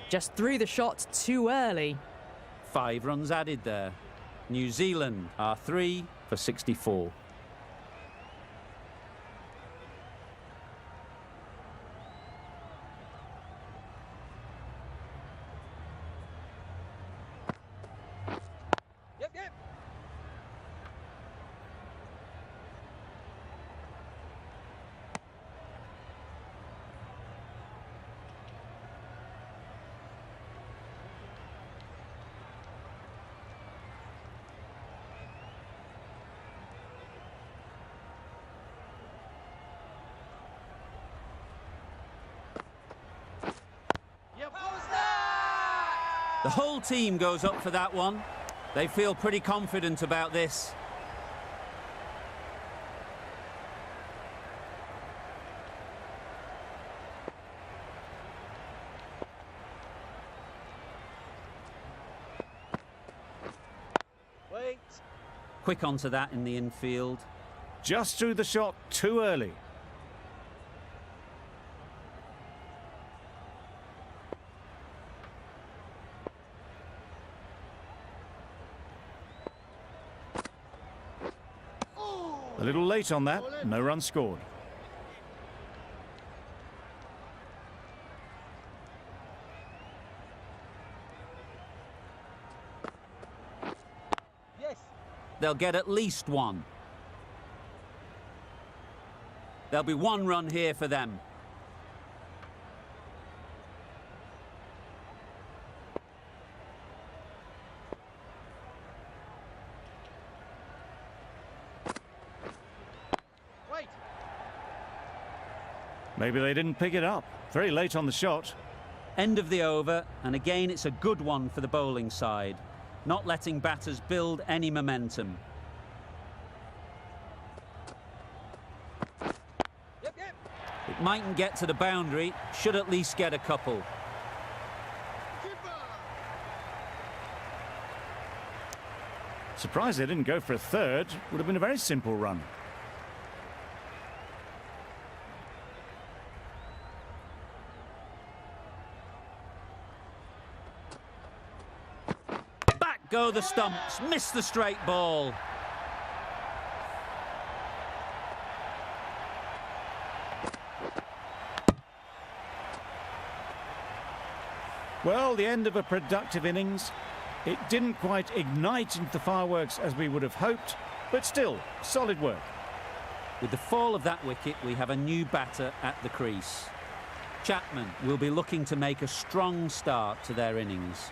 Just threw the shot too early. 5 runs added there. New Zealand are 3 for 64. Yep, yep. Yep. How's that? The whole team goes up for that one. They feel pretty confident about this. Wait. Quick onto that in the infield. Just threw the shot too early. A little late on that, no run scored. Yes. They'll get at least 1. There'll be 1 run here for them. Maybe they didn't pick it up. Very late on the shot. End of the over, and again it's a good one for the bowling side, not letting batters build any momentum. Yep, yep. It mightn't get to the boundary, should at least get a couple. Surprised they didn't go for a third. Would have been a very simple run. Back go the stumps, miss the straight ball. Well, the end of a productive innings. It didn't quite ignite into the fireworks as we would have hoped, but still, solid work. With the fall of that wicket, we have a new batter at the crease. Chapman will be looking to make a strong start to their innings.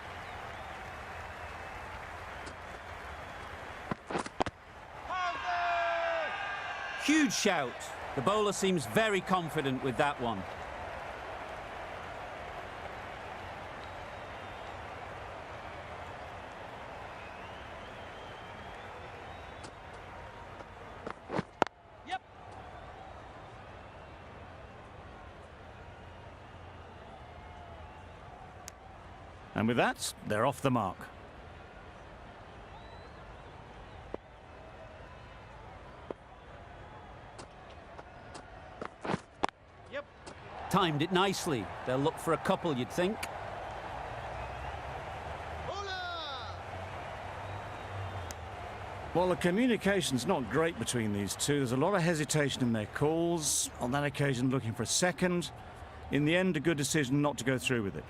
Huge shout. The bowler seems very confident with that one. Yep. And with that, they're off the mark. Yep. Timed it nicely. They'll look for a couple, you'd think. Well, the communication's not great between these two. There's a lot of hesitation in their calls. On that occasion, looking for a second. In the end, a good decision not to go through with it.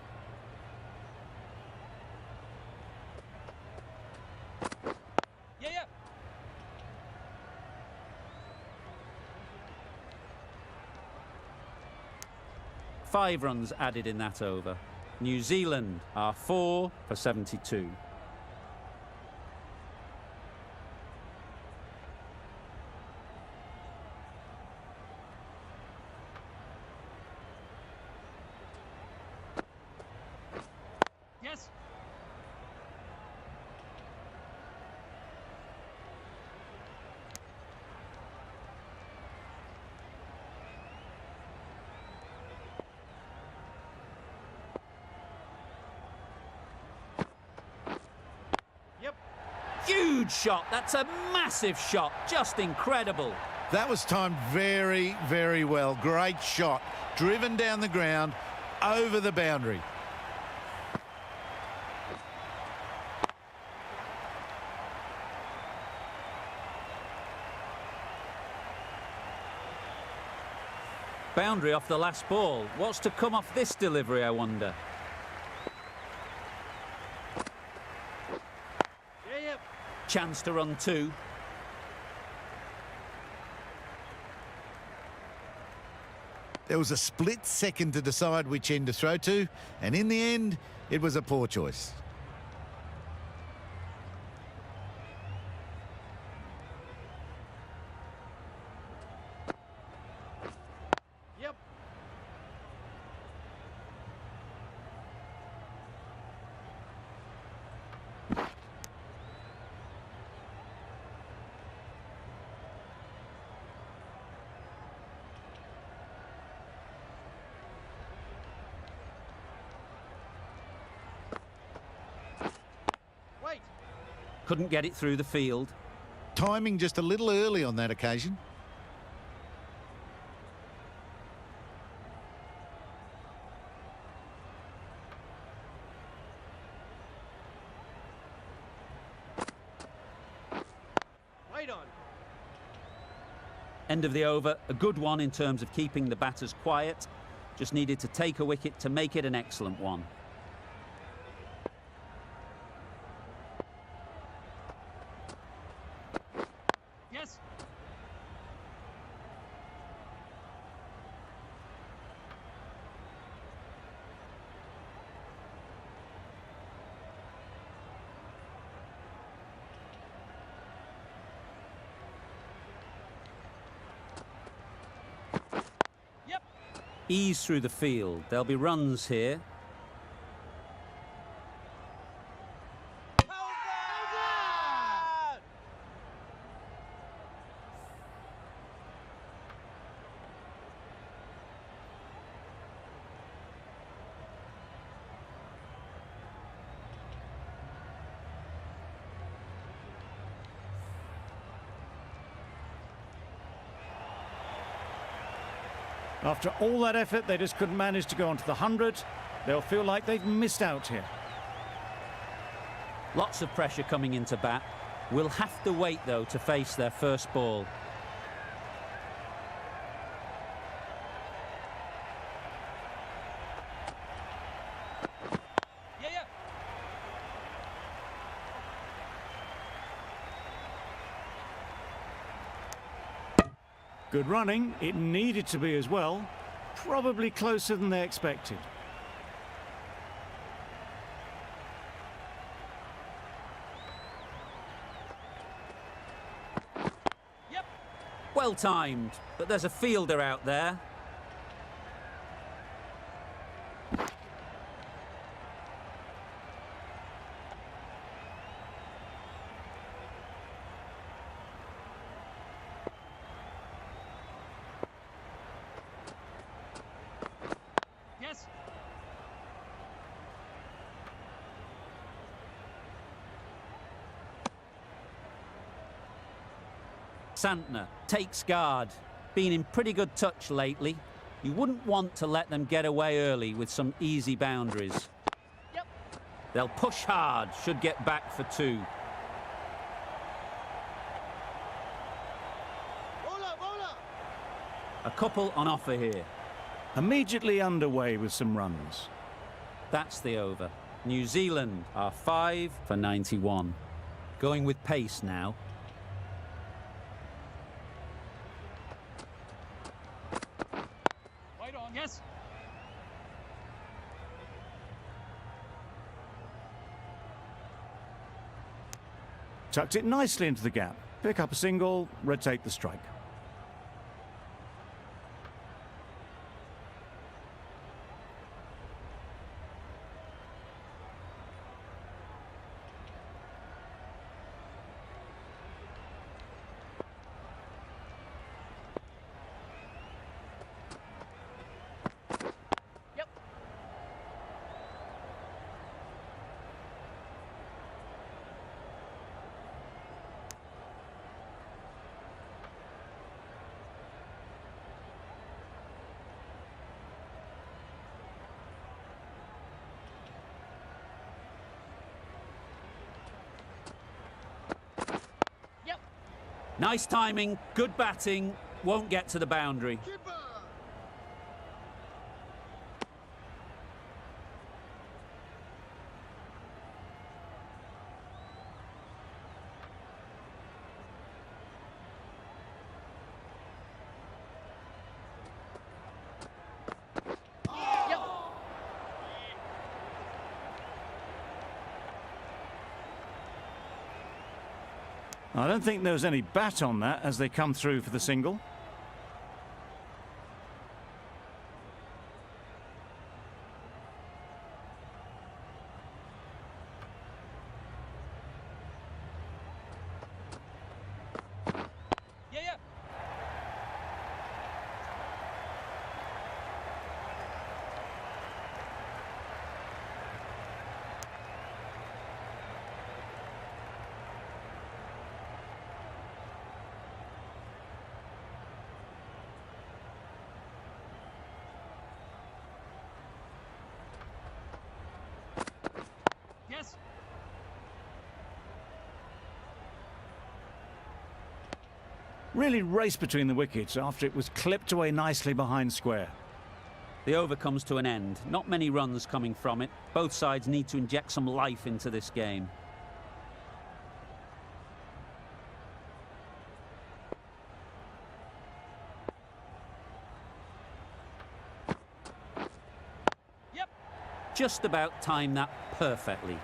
Yeah, yeah. 5 runs added in that over. New Zealand are 4 for 72. Yes. Yep. Huge shot. That's a massive shot. Just incredible. That was timed very, very well. Great shot. Driven down the ground, over the boundary. Boundary off the last ball. What's to come off this delivery, I wonder? Yeah, yeah. Chance to run 2. There was a split second to decide which end to throw to, and in the end, it was a poor choice. Yep. Wait. Couldn't get it through the field. Timing just a little early on that occasion. Wait on. End of the over. A good one in terms of keeping the batters quiet. Just needed to take a wicket to make it an excellent one. Yes. Yep. Ease through the field. There'll be runs here. After all that effort, they just couldn't manage to go onto the 100. They'll feel like they've missed out here. Lots of pressure coming into bat. We'll have to wait, though, to face their first ball. Good running. It needed to be as well. Probably closer than they expected. Well timed, but there's a fielder out there. Yes. Santner takes guard. Been in pretty good touch lately. You wouldn't want to let them get away early with some easy boundaries. Yep. They'll push hard, should get back for 2. Bola, bola. A couple on offer here. Immediately underway with some runs. That's the over. New Zealand are 5 for 91. Going with pace now. Right on. Yes. Tucked it nicely into the gap. Pick up a single, rotate the strike. Yep. Yep. Nice timing, good batting. Won't get to the boundary. Keeper. Yep. I don't think there was any bat on that as they come through for the single. Yeah, yeah. Yes. Really raced between the wickets after it was clipped away nicely behind square. The over comes to an end. Not many runs coming from it. Both sides need to inject some life into this game. Yep. Just about timed that perfectly.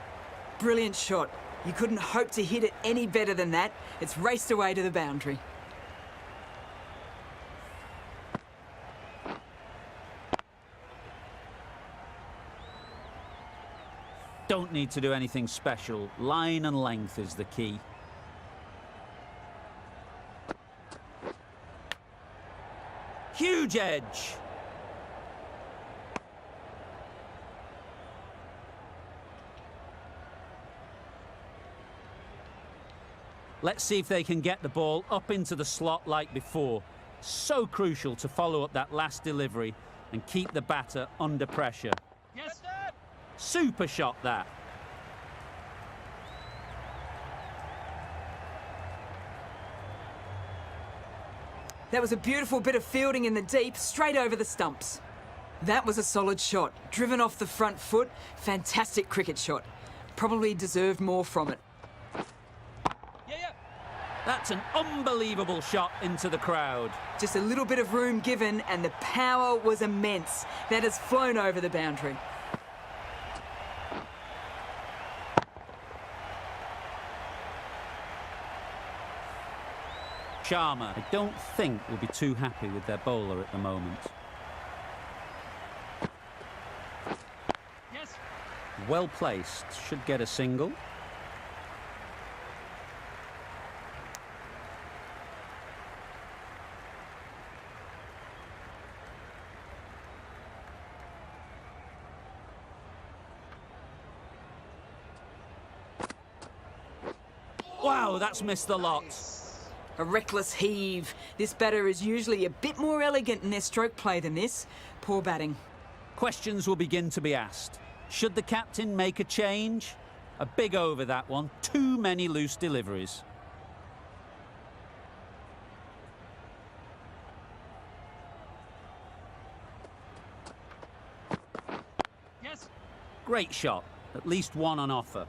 Brilliant shot. You couldn't hope to hit it any better than that. It's raced away to the boundary. Don't need to do anything special. Line and length is the key. Huge edge. Let's see if they can get the ball up into the slot like before. So crucial to follow up that last delivery and keep the batter under pressure. Yes. Super shot that. That was a beautiful bit of fielding in the deep, straight over the stumps. That was a solid shot, driven off the front foot. Fantastic cricket shot. Probably deserved more from it. Yeah. That's an unbelievable shot into the crowd. Just a little bit of room given, and the power was immense. That has flown over the boundary. Sharma, I don't think, will be too happy with their bowler at the moment. Yes. Well placed, should get a single. Wow, that's missed the lot. A reckless heave. This batter is usually a bit more elegant in their stroke play than this. Poor batting. Questions will begin to be asked. Should the captain make a change? A big over that one. Too many loose deliveries. Yes. Great shot. At least one on offer.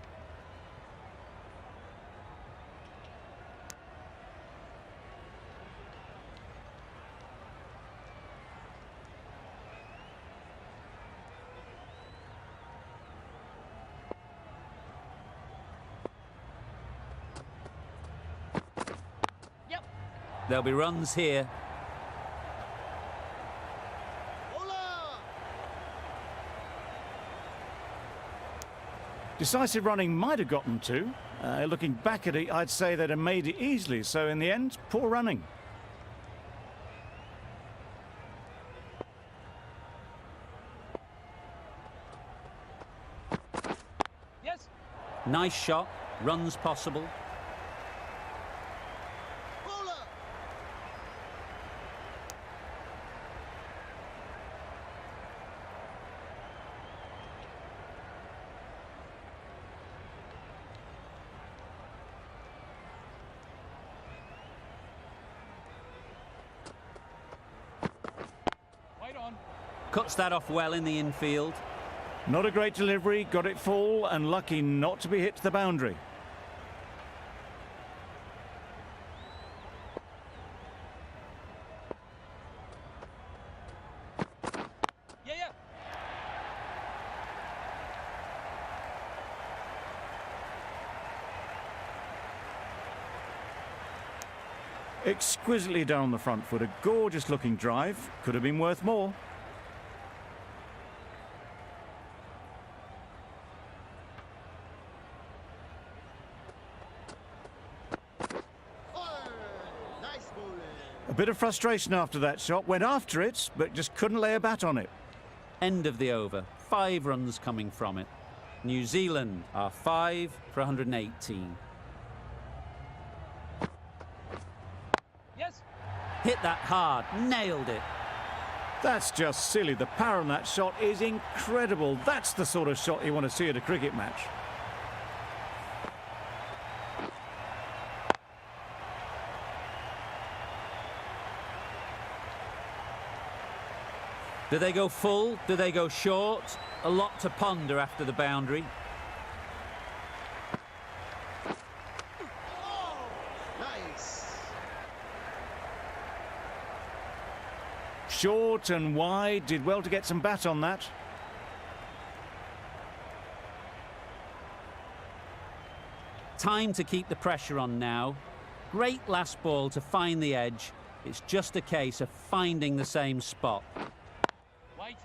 Yep. There'll be runs here. Bowler. Decisive running might have got them to. Looking back at it, I'd say they'd have made it easily. So in the end, poor running. Yes. Nice shot. Runs possible. Bowler. Right on. Cuts that off well in the infield. Not a great delivery, got it full and lucky not to be hit to the boundary. Yeah. Exquisitely down the front foot, a gorgeous looking drive. Could have been worth more. Nice bowling. A bit of frustration after that shot, went after it, but just couldn't lay a bat on it. End of the over. 5 runs coming from it. New Zealand are 5 for 118. Yes. Hit that hard. Nailed it. That's just silly. The power on that shot is incredible. That's the sort of shot you want to see at a cricket match. Do they go full? Do they go short? A lot to ponder after the boundary. Nice. Short and wide, did well to get some bat on that. Time to keep the pressure on now. Great last ball to find the edge. It's just a case of finding the same spot. White.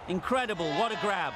Incredible, what a grab.